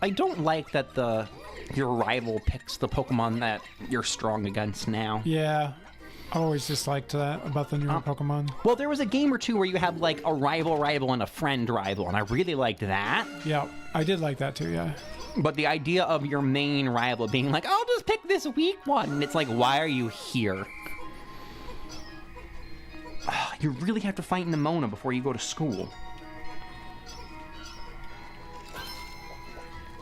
I don't like that your rival picks the Pokemon that you're strong against now. Yeah. I always disliked that about the newer Pokemon. Well, there was a game or two where you had, like, a rival and a friend rival, and I really liked that. Yeah, I did like that too, yeah. But the idea of your main rival being like, I'll just pick this weak one, and it's like, why are you here? You really have to fight Nimona before you go to school.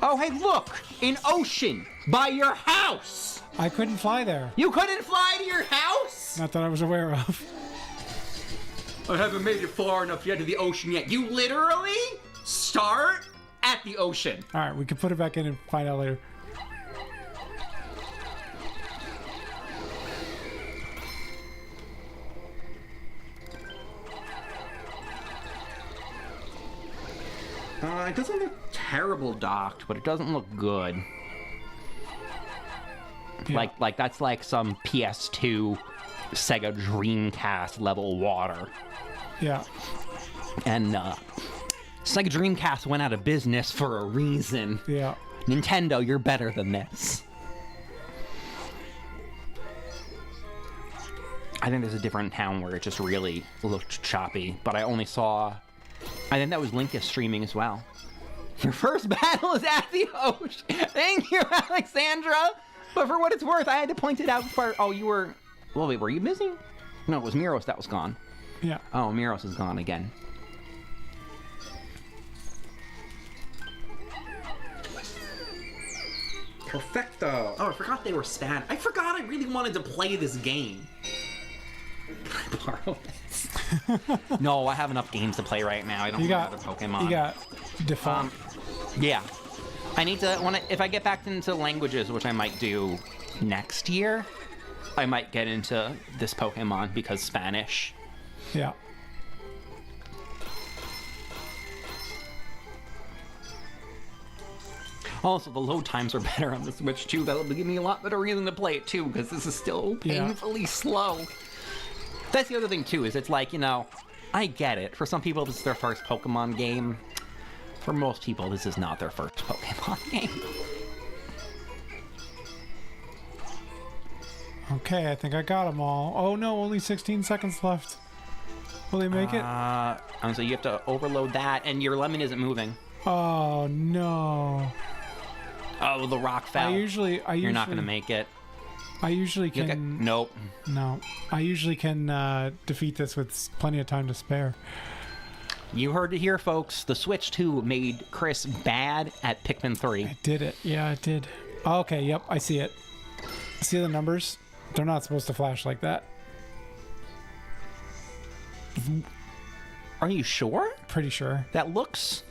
Oh, hey, look! An ocean by your house! I couldn't fly there. You couldn't fly to your house? Not that I was aware of. I haven't made it far enough yet to the ocean yet. You literally start at the ocean. All right, we can put it back in and find out later. It doesn't look terrible docked, but it doesn't look good. Yeah. Like that's like some PS2 Sega Dreamcast level water. Yeah. And Sega Dreamcast went out of business for a reason. Yeah. Nintendo, you're better than this. I think there's a different town where it just really looked choppy, but I only saw... I think that was Linkus streaming as well. Your first battle is at the ocean. Thank you, Alexandra. But for what it's worth, I had to point it out for... Oh, you were... Well, wait, were you busy? No, it was Miros that was gone. Yeah. Oh, Miros is gone again. Perfecto. Oh, I forgot they were Spanish. I forgot I really wanted to play this game. Can I borrow this? No, I have enough games to play right now. I don't need another Pokemon. You got default. Yeah. I need to... if I get back into languages, which I might do next year, I might get into this Pokemon because Spanish. Yeah. Also, the load times are better on the Switch, too. That'll give me a lot better reason to play it, too, because this is still painfully slow. That's the other thing, too, is it's like, you know, I get it. For some people, this is their first Pokemon game. For most people, this is not their first Pokemon game. Okay, I think I got them all. Oh, no, only 16 seconds left. Will they make it? So you have to overload that, and your lemon isn't moving. Oh, no. Oh, the rock fell. You're not going to make it. I usually can... Nope. No. I usually can defeat this with plenty of time to spare. You heard it here, folks. The Switch 2 made Chris bad at Pikmin 3. I did it. Yeah, I did. Okay, yep, I see it. See the numbers? They're not supposed to flash like that. Are you sure? Pretty sure. That looks...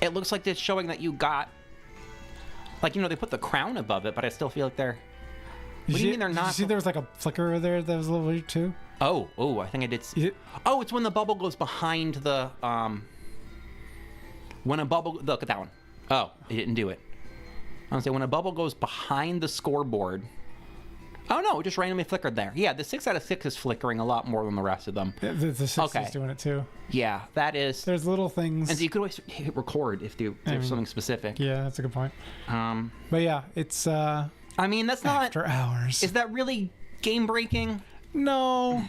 It looks like it's showing that you got... Like, you know, they put the crown above it, but I still feel like they're... What do you mean they're Did not? you see there was like a flicker there that was a little weird too? Oh, I think I did. Oh, it's when the bubble goes behind the when a bubble. Look at that one. Oh, it didn't do it. I was say when a bubble goes behind the scoreboard. Oh no, it just randomly flickered there. Yeah, the 6 out of 6 is flickering a lot more than the rest of them. The 6 is doing it too. Yeah, that is. There's little things. And so you could always hit record if there's something specific. Yeah, that's a good point. But yeah, it's. I mean, that's not. After hours. Is that really game breaking? No,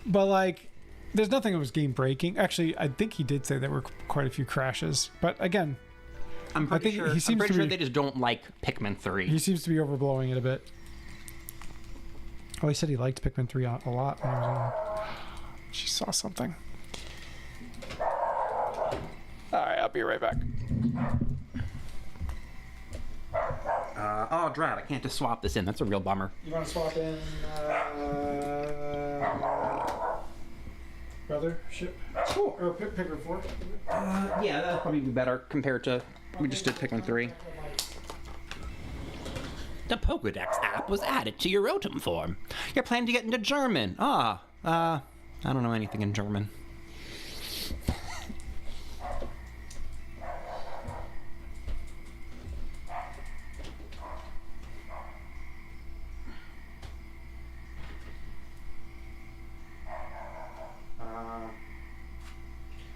but like, there's nothing that was game breaking. Actually, I think he did say there were quite a few crashes. But again, I'm pretty sure they just don't like Pikmin 3. He seems to be overblowing it a bit. Oh, he said he liked Pikmin 3 a lot when he was on. She saw something. Alright, I'll be right back. Oh, drat, I can't just swap this in. That's a real bummer. You want to swap in Brother ship? Sure. Or Pikmin 4? Yeah, that'd probably be better compared to... We just did Pikmin 3. The Pokédex app was added to your Rotom form. You're planning to get into German. I don't know anything in German.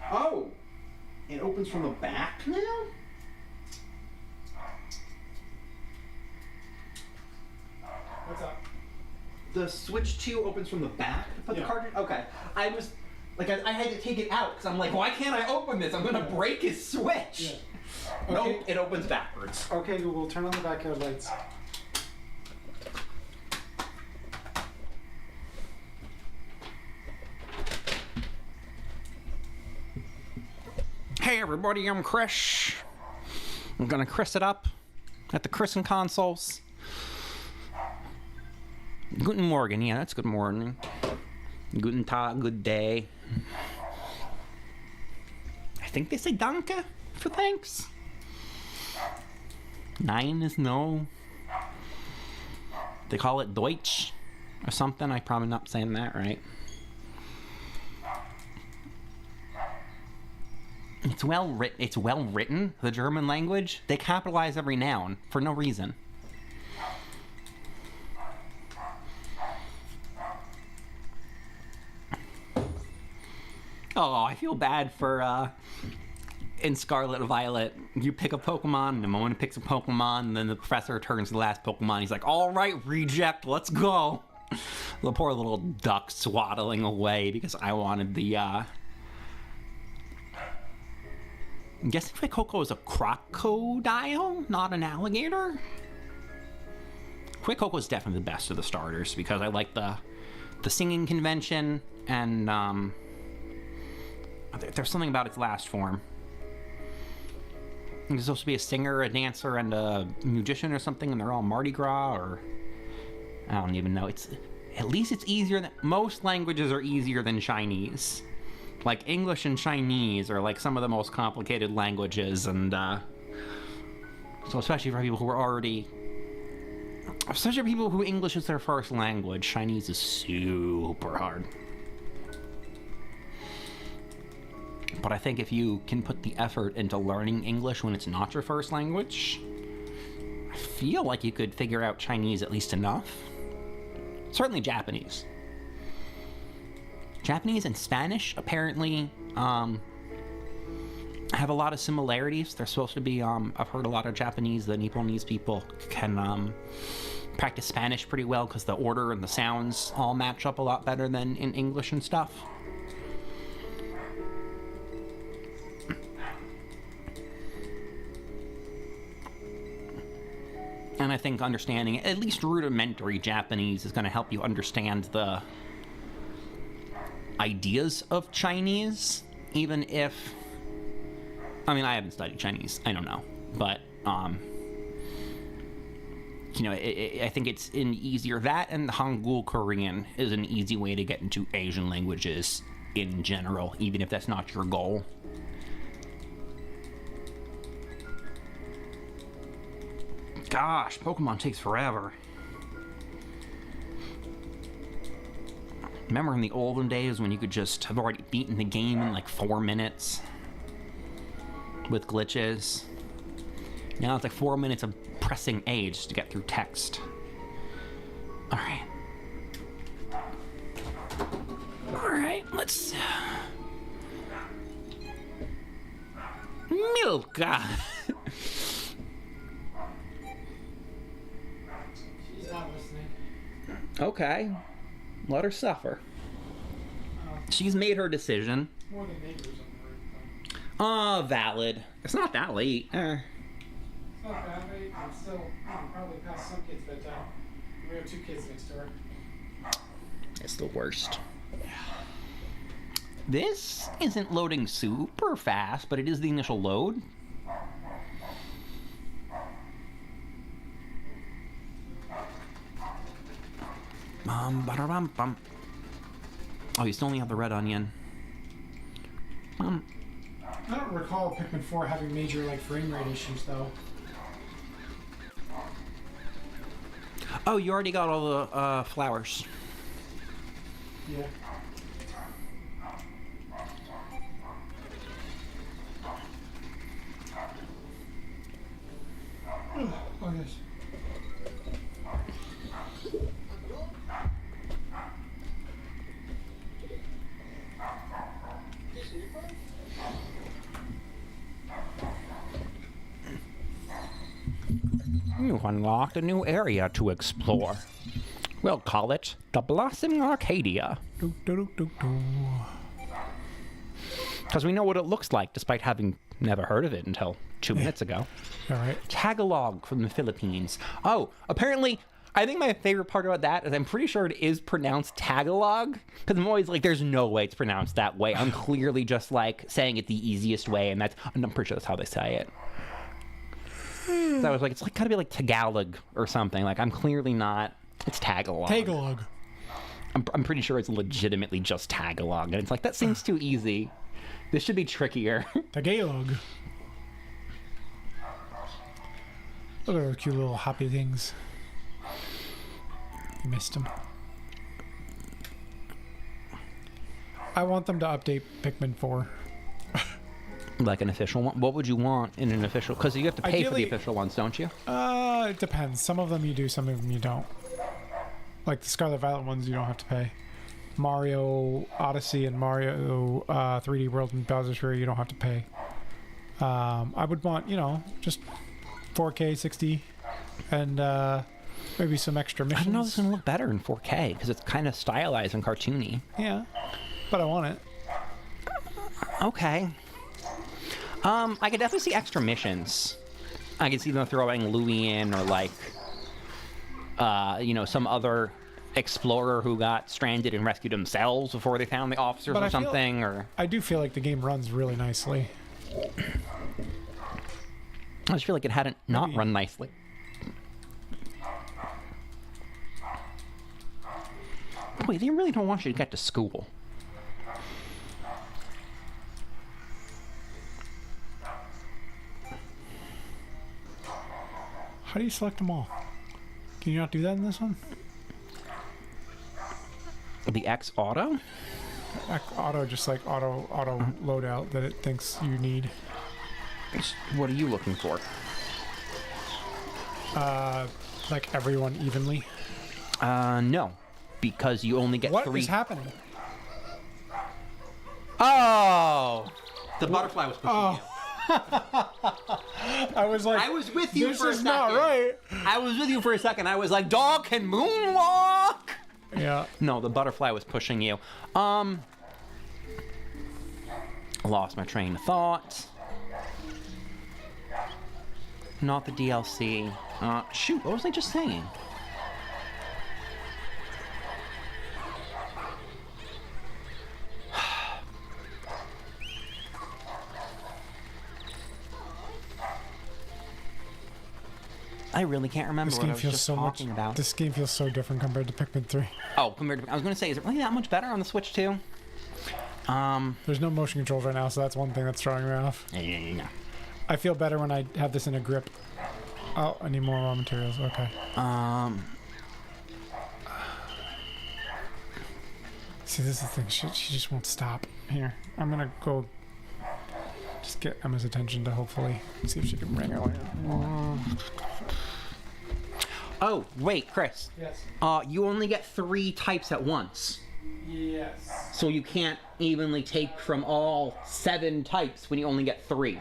Oh! It opens from the back now? What's up? The Switch 2 opens from the back to put the cartridge? Okay. I was, like, I had to take it out because I'm like, why can't I open this? I'm going to break his Switch. Yeah. Okay. Nope, it opens backwards. Okay, Google, turn on the backyard lights. Hey everybody, I'm Chris. I'm gonna Chris it up at the Chris and Consoles. Guten Morgen, yeah, that's good morning. Guten Tag, good day. I think they say Danke for thanks. 9 is no. They call it Deutsch or something. I'm probably not saying that right. It's well written, the German language. They capitalize every noun for no reason. Oh, I feel bad for, in Scarlet Violet, you pick a Pokemon, and the moment it picks a Pokemon, and then the professor turns to the last Pokemon, he's like, all right, reject, let's go. The poor little duck swaddling away because I wanted the, I'm guessing Quickcoco is a crocodile, not an alligator. Quickcoco is definitely the best of the starters because I like the singing convention and there's something about its last form. It's supposed to be a singer, a dancer, and a musician or something, and they're all Mardi Gras or I don't even know. At least it's easier than most languages are easier than Chinese. Like English and Chinese are like some of the most complicated languages, and so especially for people who are especially people who English is their first language, Chinese is super hard. But I think if you can put the effort into learning English when it's not your first language, I feel like you could figure out Chinese at least enough. Certainly Japanese. Japanese and Spanish apparently have a lot of similarities. They're supposed to be, I've heard a lot of Japanese, the Nipponese people can practice Spanish pretty well because the order and the sounds all match up a lot better than in English and stuff. And I think understanding at least rudimentary Japanese is going to help you understand the ideas of Chinese, even if, I mean, I haven't studied Chinese, I don't know, but, you know, I think it's an easier, that and Hangul Korean is an easy way to get into Asian languages in general, even if that's not your goal. Gosh, Pokemon takes forever. Remember in the olden days when you could just have already beaten the game in like 4 minutes with glitches? Now it's like 4 minutes of pressing A just to get through text. Alright. Alright, let's... Milka! She's not listening. Okay. Let her suffer. She's made her decision. More than neighbors on the roof. Valid. It's not that late. It's not bad, right? It's still probably past some kids' bedtime. We have 2 kids next door. It's the worst. This isn't loading super fast, but it is the initial load. Bum. Oh, you still only have the red onion. I don't recall Pikmin 4 having major like frame rate issues though. Oh, you already got all the flowers. Yeah. Oh yes. You've unlocked a new area to explore. We'll call it the Blossoming Arcadia. Because we know what it looks like, despite having never heard of it until 2 minutes ago. All right. Tagalog from the Philippines. Oh, apparently, I think my favorite part about that is I'm pretty sure it is pronounced Tagalog. Because I'm always like, there's no way it's pronounced that way. I'm clearly just like saying it the easiest way, and I'm pretty sure that's how they say it. So I was like, it's like gotta be like Tagalog or something. Like, I'm clearly not. It's Tagalog. Tagalog. I'm pretty sure it's legitimately just Tagalog. And it's like, that seems too easy. This should be trickier. Tagalog. Look at those cute little happy things. You missed them. I want them to update Pikmin 4. Like an official one? What would you want in an official? Because you have to pay for the Ideally- official ones, don't you? It depends. Some of them you do, some of them you don't. Like the Scarlet Violet ones, you don't have to pay. Mario Odyssey and Mario 3D World and Bowser's Fury, you don't have to pay. I would want, just 4K 60 and maybe some extra I missions. don't know if it's going to look better in 4K because it's kind of stylized and cartoony. Yeah, but I want it. Okay. I could definitely see extra missions. I could see them throwing Louie in, or like, some other explorer who got stranded and rescued themselves before they found the officers But or I feel- something. Or I do feel like the game runs really nicely. I just feel like it hadn't not Maybe. run nicely. Wait, they really don't want you to get to school. How do you select them all? Can you not do that in this one? The X auto? Auto, just like auto loadout that it thinks you need. What are you looking for? Like everyone evenly. No. Because you only get What 3. is happening? Oh! The butterfly was pushing you. I was like, I was with you this for a is second. not right. I was with you for a second. I was like, dog can moonwalk! Yeah. No, the butterfly was pushing you. Lost my train of thought. Not the DLC. Shoot, what was I just saying? I really can't remember This what I game was feels just so much. talking about. This game feels so different compared to Pikmin 3. Oh, compared to, I was going to say, is it really that much better on the Switch too? There's no motion controls right now, so that's one thing that's throwing me off. No. I feel better when I have this in a grip. Oh, I need more raw materials. Okay. See, this is the thing. She just won't stop. Here, I'm gonna go. Just get Emma's attention to hopefully see if she can ring her. Oh, wait, Chris. Yes. You only get 3 types at once. Yes. So you can't evenly take from all 7 types when you only get 3.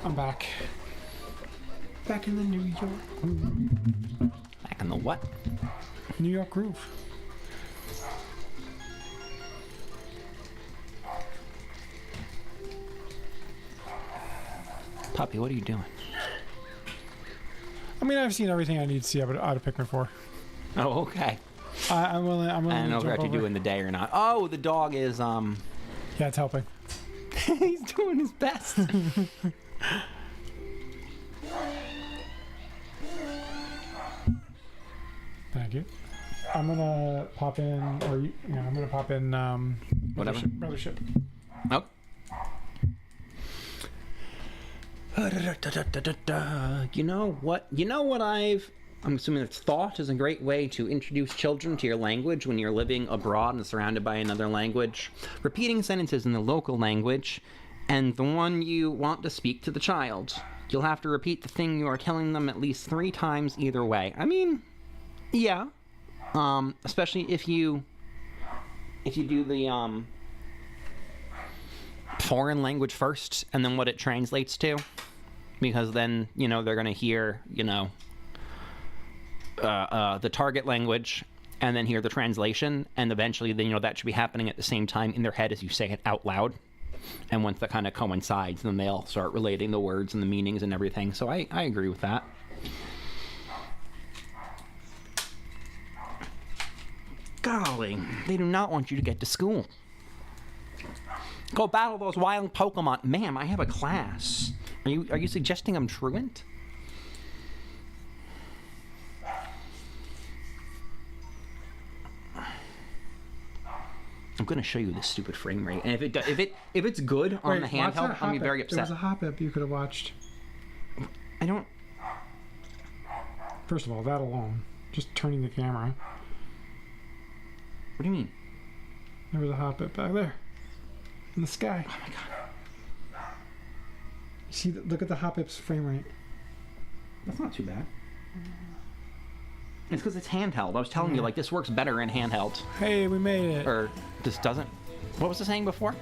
I'm back. Back in the New York groove. Back in the what? New York groove. Puppy, what are you doing? I mean, I've seen everything I need to see out of Pikmin 4. Oh, okay. I'm willing. I'm willing I don't know if we have to do in the day or not. Oh, the dog is, Yeah, it's helping. he's doing his best. Thank you. I'm gonna pop in, I'm gonna pop in, Whatever. Mothership. Oh. You know what I'm assuming that thought is a great way to introduce children to your language when you're living abroad and surrounded by another language. Repeating sentences in the local language and the one you want to speak to the child. You'll have to repeat the thing you are telling them at least 3 times either way. I mean, yeah. Especially if you do the foreign language first and then what it translates to, because then they're gonna hear the target language and then hear the translation, and eventually that should be happening at the same time in their head as you say it out loud. And once that kind of coincides, then they'll start relating the words and the meanings and everything. So I agree with that. Golly, they do not want you to get to school. Go battle those wild Pokemon. Ma'am, I have a class. Are you suggesting I'm truant? I'm gonna show you this stupid frame rate, and if it's good on the handheld, I'll be very upset. There was a hop-up you could have watched. I don't. First of all, that alone, just turning the camera. What do you mean? There was a hop-up back there, in the sky. Oh my god. See, look at the hop-up's frame rate. That's not too bad. It's because it's handheld. I was telling you, this works better in handheld. Hey, we made it. Or this doesn't. What was the saying before?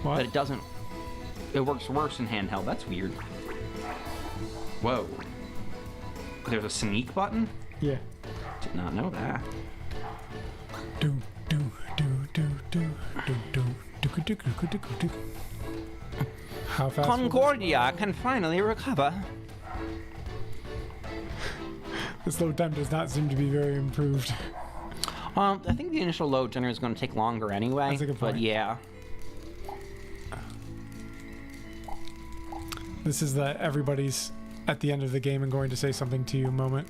What? That it doesn't. It works worse in handheld. That's weird. Whoa. There's a sneak button? Yeah. Did not know that. Do do do do do do do do do do do do. How fast? Concordia can finally recover. This load time does not seem to be very improved. I think the initial load generator is going to take longer anyway. That's a good point. But yeah. This is the everybody's at the end of the game and going to say something to you moment.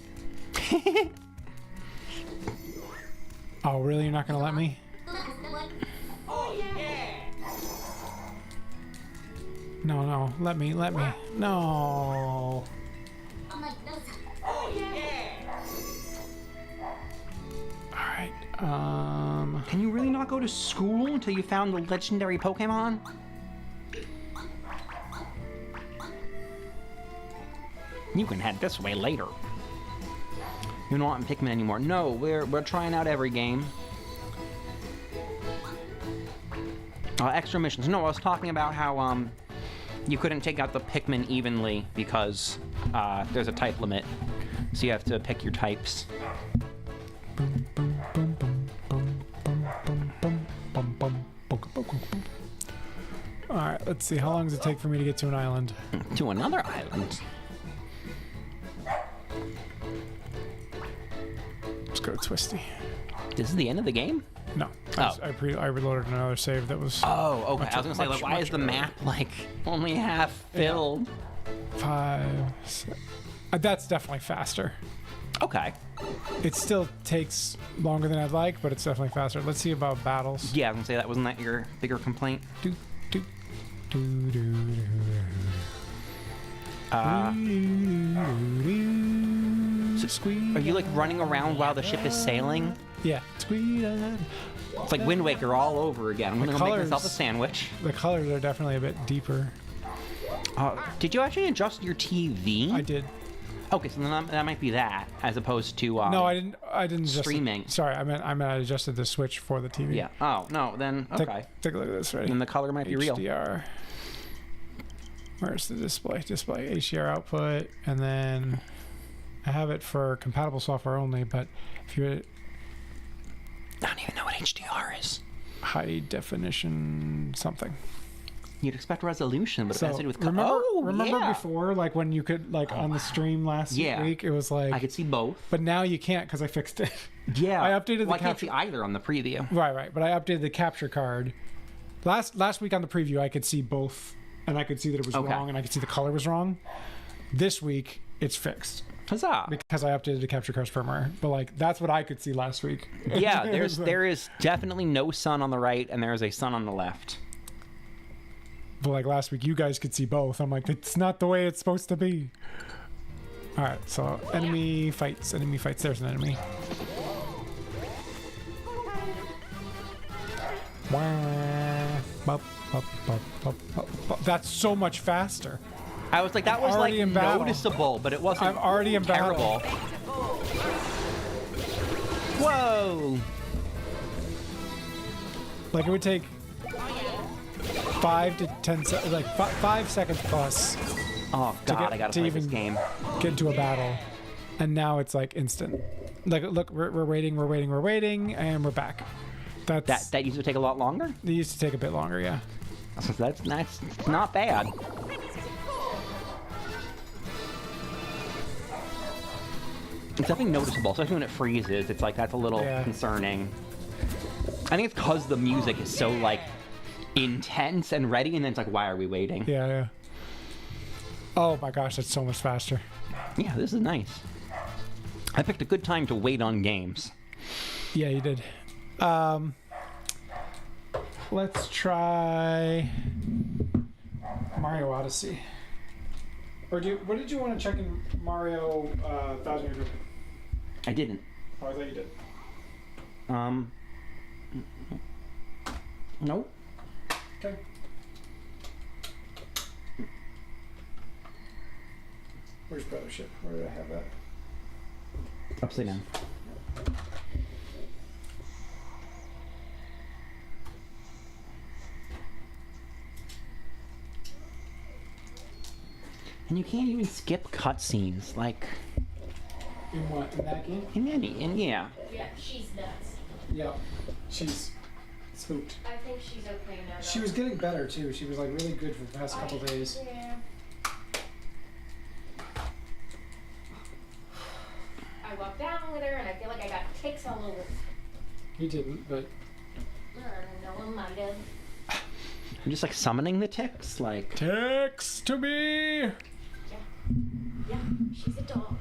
Oh, really? You're not going to let me? Oh yeah! No, let me. No. Oh yeah! Alright, Can you really not go to school until you found the legendary Pokemon? You can head this way later. You're not in Pikmin anymore. No, we're trying out every game. Extra missions. No, I was talking about how you couldn't take out the Pikmin evenly because there's a type limit. So you have to pick your types. Alright, let's see. How long does it take for me to get to an island? To another island. go Twisty. This is the end of the game? No. Oh. I reloaded another save that was Oh, okay. Much- I was gonna say, much- like, why much is the earlier. map like only half filled? 5. That's definitely faster. Okay. It still takes longer than I'd like, but it's definitely faster. Let's see about battles. Yeah, I was gonna say that wasn't that your bigger complaint? Do, do, do, do, do, Are you like running around while the ship is sailing? Yeah. Squeeze. It's like Wind Waker all over again. I'm gonna go make myself a colors- sandwich. The colors are definitely a bit deeper. Did you actually adjust your TV? I did. Okay, so then that might be that, as opposed to No, I didn't. Adjust streaming. Sorry, I meant I adjusted the switch for the TV. Yeah. Oh no, then okay. Take a look at this. Ready? Then the color might be real. HDR. Where's the display? Display HDR output, and then I have it for compatible software only. But if you're I don't even know what HDR is. high definition something. You'd expect resolution, but it has to do with remember yeah. before, like when you could on the stream last Yeah. week, it was like I could see both. but now you can't because I fixed it. Yeah. I updated the well, I can't capture- see either on the preview. Right. But I updated the capture card. Last week on the preview, I could see both, and I could see that it was Okay. wrong, and I could see the color was wrong. This week, it's fixed Huzzah! because I updated the capture card's firmware. But like that's what I could see last week. Yeah, It's like- there is definitely no sun on the right, and there is a sun on the left. But like last week, you guys could see both. I'm like, it's not the way it's supposed to be. All right, so enemy fights. Enemy fights. There's an enemy. That's so much faster. I was like, that was like already in battle. noticeable, but it wasn't. I'm already in terrible. battle. Whoa! Like it would take 5 to 10 like 5 seconds plus Oh god, get- I gotta to play this even- game. get into a battle, and now it's like instant. Like look, we're waiting, and we're back. That used to take a lot longer. It used to take a bit longer, yeah. So that's not bad. It's definitely noticeable, especially when it freezes. It's like that's a little Yeah. concerning. I think it's because the music is so like intense and ready, and then it's like, why are we waiting? Yeah. Oh my gosh, that's so much faster. Yeah, this is nice. I picked a good time to wait on games. Yeah, you did. Let's try Mario Odyssey. Or what did you want to check in Mario 1000 Year Door? I didn't. Oh, I thought you did. Nope. Okay. Where's Brothership? Where did I have that? Upside down. And you can't even skip cutscenes, like In what? In that game? yeah. Yeah, she's nuts. Yeah. She's spooked. I think she's okay now. She was getting better too. She was like really good for the past couple days. Yeah. I walked down with her, and I feel like I got ticks all over. You didn't, but No one might have. I'm just like summoning the ticks, like text to me. Yeah, she's a dog.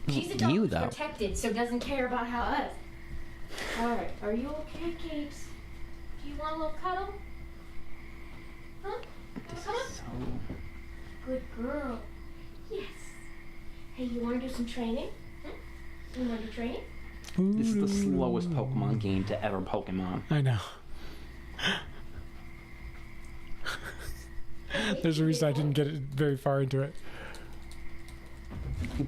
She's a dog You, who's though. protected, so doesn't care about how us. Alright, are you okay, Capes? Do you want a little cuddle? Huh? Come on. so Good girl. Yes. Hey, you want to do some training? You want to do training? this is the slowest Pokemon game to ever Pokemon. I know. There's a reason I didn't get it very far into it.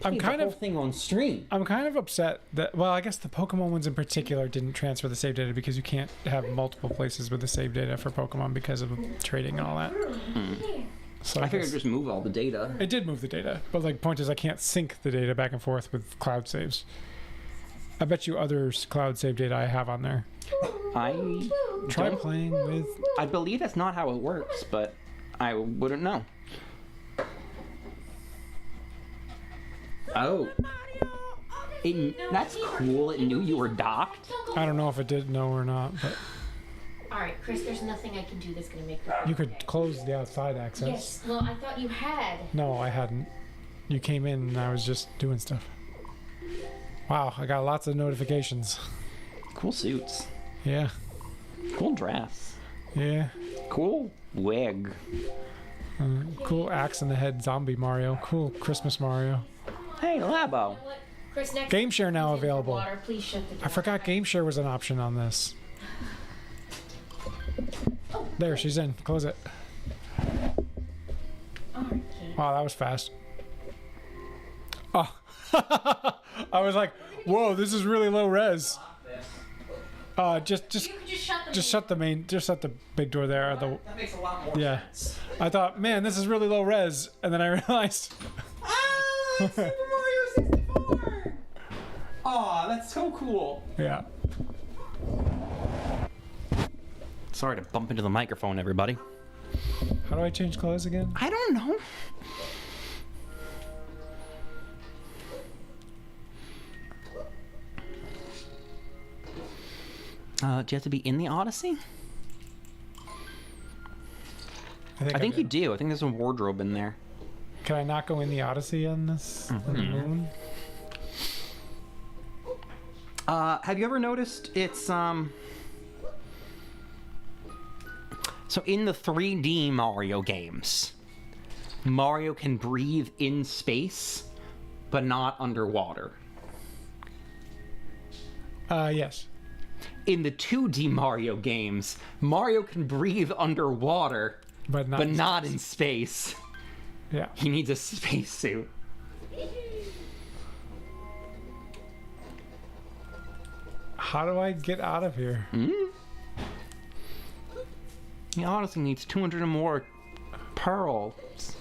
Played kind the of- whole thing on stream. I'm kind of upset that, well, I guess the Pokemon ones in particular didn't transfer the save data because you can't have multiple places with the save data for Pokemon because of trading and all that. Yeah. So I figured guess- just move all the data. it did move the data, but like point is I can't sync the data back and forth with cloud saves. I bet you other cloud save data I have on there. I Try don't- playing with. I believe that's not how it works, but I wouldn't know. That's cool. It knew you were docked. I don't know if it did know or not, but All right, Chris. There's nothing I can do that's gonna make the. you could close the outside access. Yes. Well, I thought you had. No, I hadn't. You came in and I was just doing stuff. Wow, I got lots of notifications. Cool suits. Yeah. Cool dress. Yeah. Cool wig. Cool axe in the head zombie Mario. Cool Christmas Mario. Hey, Labo. You know what? Chris, next Game share now time you available. Water, please shut the door. I forgot game share was an option on this. There, she's in. Close it. All right, Kate. Wow, that was fast. Oh. I was like, whoa, this is really low res. Just You could just shut the. just shut the big door there. The, That makes a lot more yeah. sense. I thought, man, this is really low res, and then I realized, Ah, it's Super Mario 64! Aw, that's so cool. yeah. Sorry to bump into the microphone, everybody. How do I change clothes again? I don't know. Do you have to be in the Odyssey? I think you do. I think there's a wardrobe in there. Can I not go in the Odyssey on this on the moon? Have you ever noticed it's so in the 3D Mario games, Mario can breathe in space, but not underwater. Yes. In the 2D Mario games, Mario can breathe underwater, But not. but not in space. Yeah. He needs a spacesuit. How do I get out of here? He honestly needs 200 or more pearls.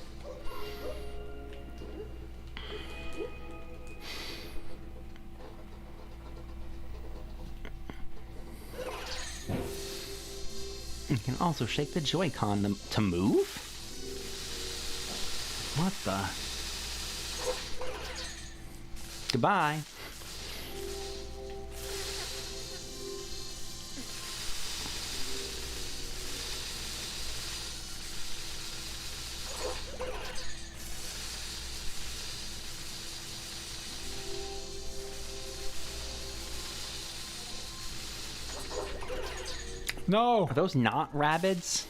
You can also shake the Joy-Con to move? What the? Goodbye. No. Are those not rabbits?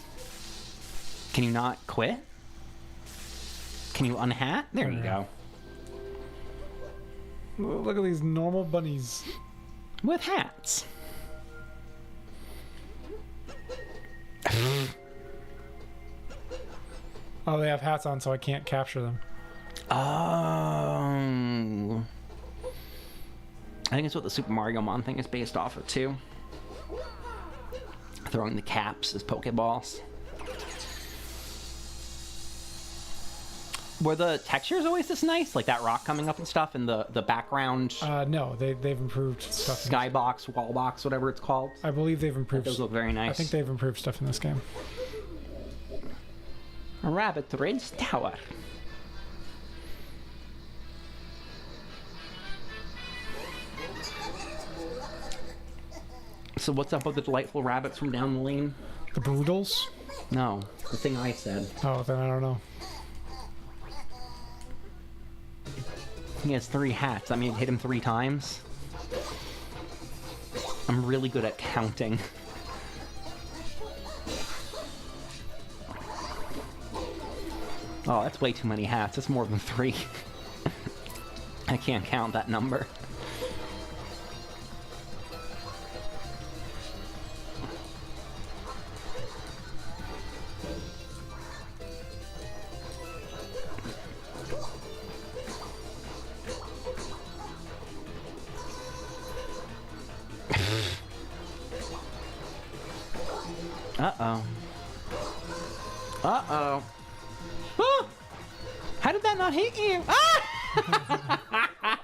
Can you not quit? Can you unhat? There you go. Look at these normal bunnies. With hats. Oh, they have hats on, so I can't capture them. Oh. I think it's what the Super Mario Mon thing is based off of, too. Throwing the caps as Pokeballs. Were the textures always this nice? Like that rock coming up and stuff in the background? No, they've improved stuff. Skybox, wallbox, whatever it's called. I believe they've improved. Those look very nice. I think they've improved stuff in this game. A Rabbit Ridge Tower. So what's up with the delightful rabbits from down the lane? The Broodals? No, the thing I said. Oh, then I don't know. He has 3 hats. I mean, hit him 3 times. I'm really good at counting. Oh, that's way too many hats. That's more than 3. I can't count that number. Uh-oh. Uh-oh. Ah! How did that not hit you? Ah!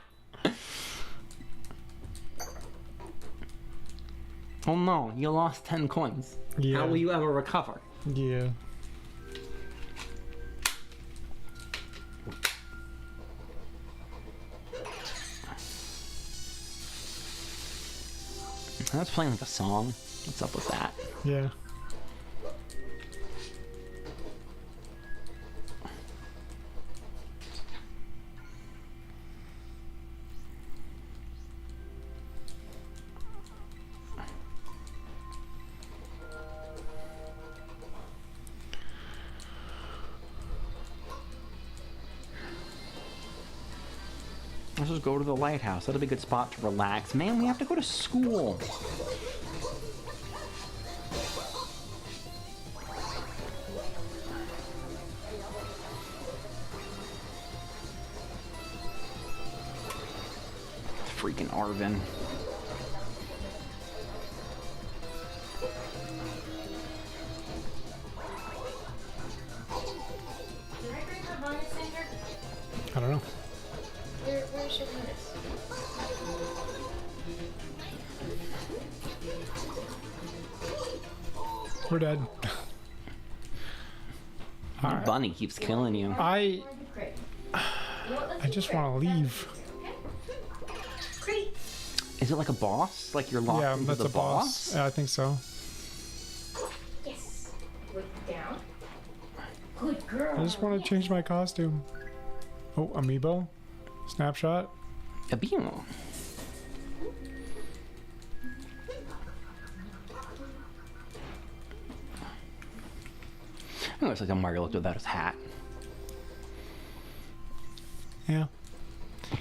Oh no, you lost 10 coins. Yeah. How will you ever recover? Yeah. I was playing like a song. What's up with that? Yeah. Let's just go to the lighthouse. That'll be a good spot to relax. Man, we have to go to school. Freaking Arvin. Did I bring my bonus in here? I don't know. Where's your bonus? We're dead. Your Alright. bunny keeps killing you. I Great. You know what, let's just do want to leave. Okay. Great. Is it like a boss? Like you're locked Yeah, into that's the a boss. Yeah, I think so. Yes. Look down. Good girl. I just want to change my costume. Oh, amiibo. Snapshot. A beam. It looks like a Mario looked without his hat. Yeah.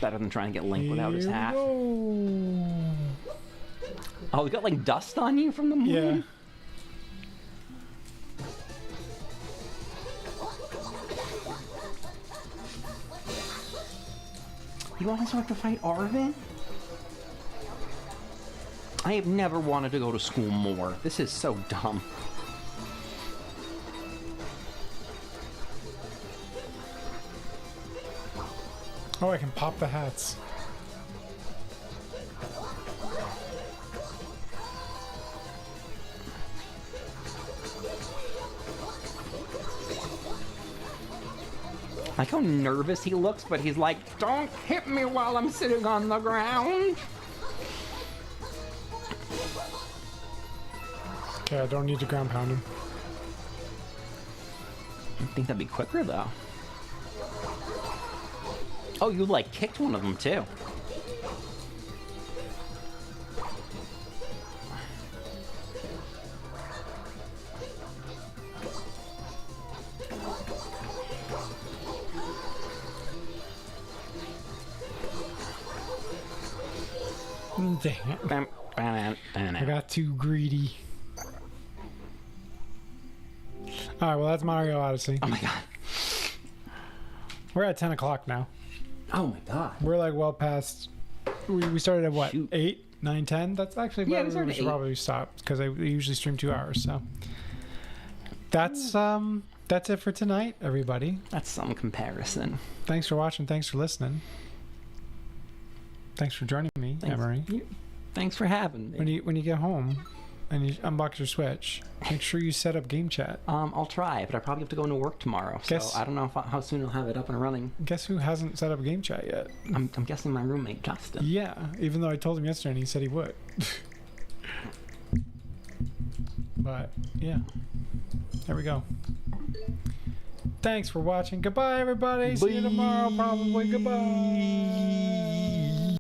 Better than trying to get Link without his Here we hat. go. Oh, you got like dust on you from the moon? Yeah. You also have to fight Arvin? I have never wanted to go to school more. This is so dumb. Oh, I can pop the hats. Like how nervous he looks, but he's like, don't hit me while I'm sitting on the ground. Okay, I don't need to ground pound him. I think that'd be quicker though. Oh, you like kicked one of them too. Dang it. I got too greedy. Alright, well that's Mario Odyssey. Oh my god. We're at 10 o'clock now. Oh my god. We're like well past... We started at what? Shoot. 8, 9, 10? That's actually Yeah, where we we started at should 8. probably stop. Because we usually stream 2 hours, so... That's it for tonight, everybody. That's some comparison. Thanks for watching. Thanks for listening. Thanks for joining me, Thanks. Emery. Thanks for having me. When you get home and you unbox your Switch, make sure you set up game chat. I'll try, but I probably have to go into work tomorrow, so Guess- I don't know how soon I'll have it up and running. Guess who hasn't set up game chat yet? I'm guessing my roommate Justin. Yeah, even though I told him yesterday and he said he would. But yeah, there we go. Thanks for watching. Goodbye, everybody. See you tomorrow, probably. Goodbye.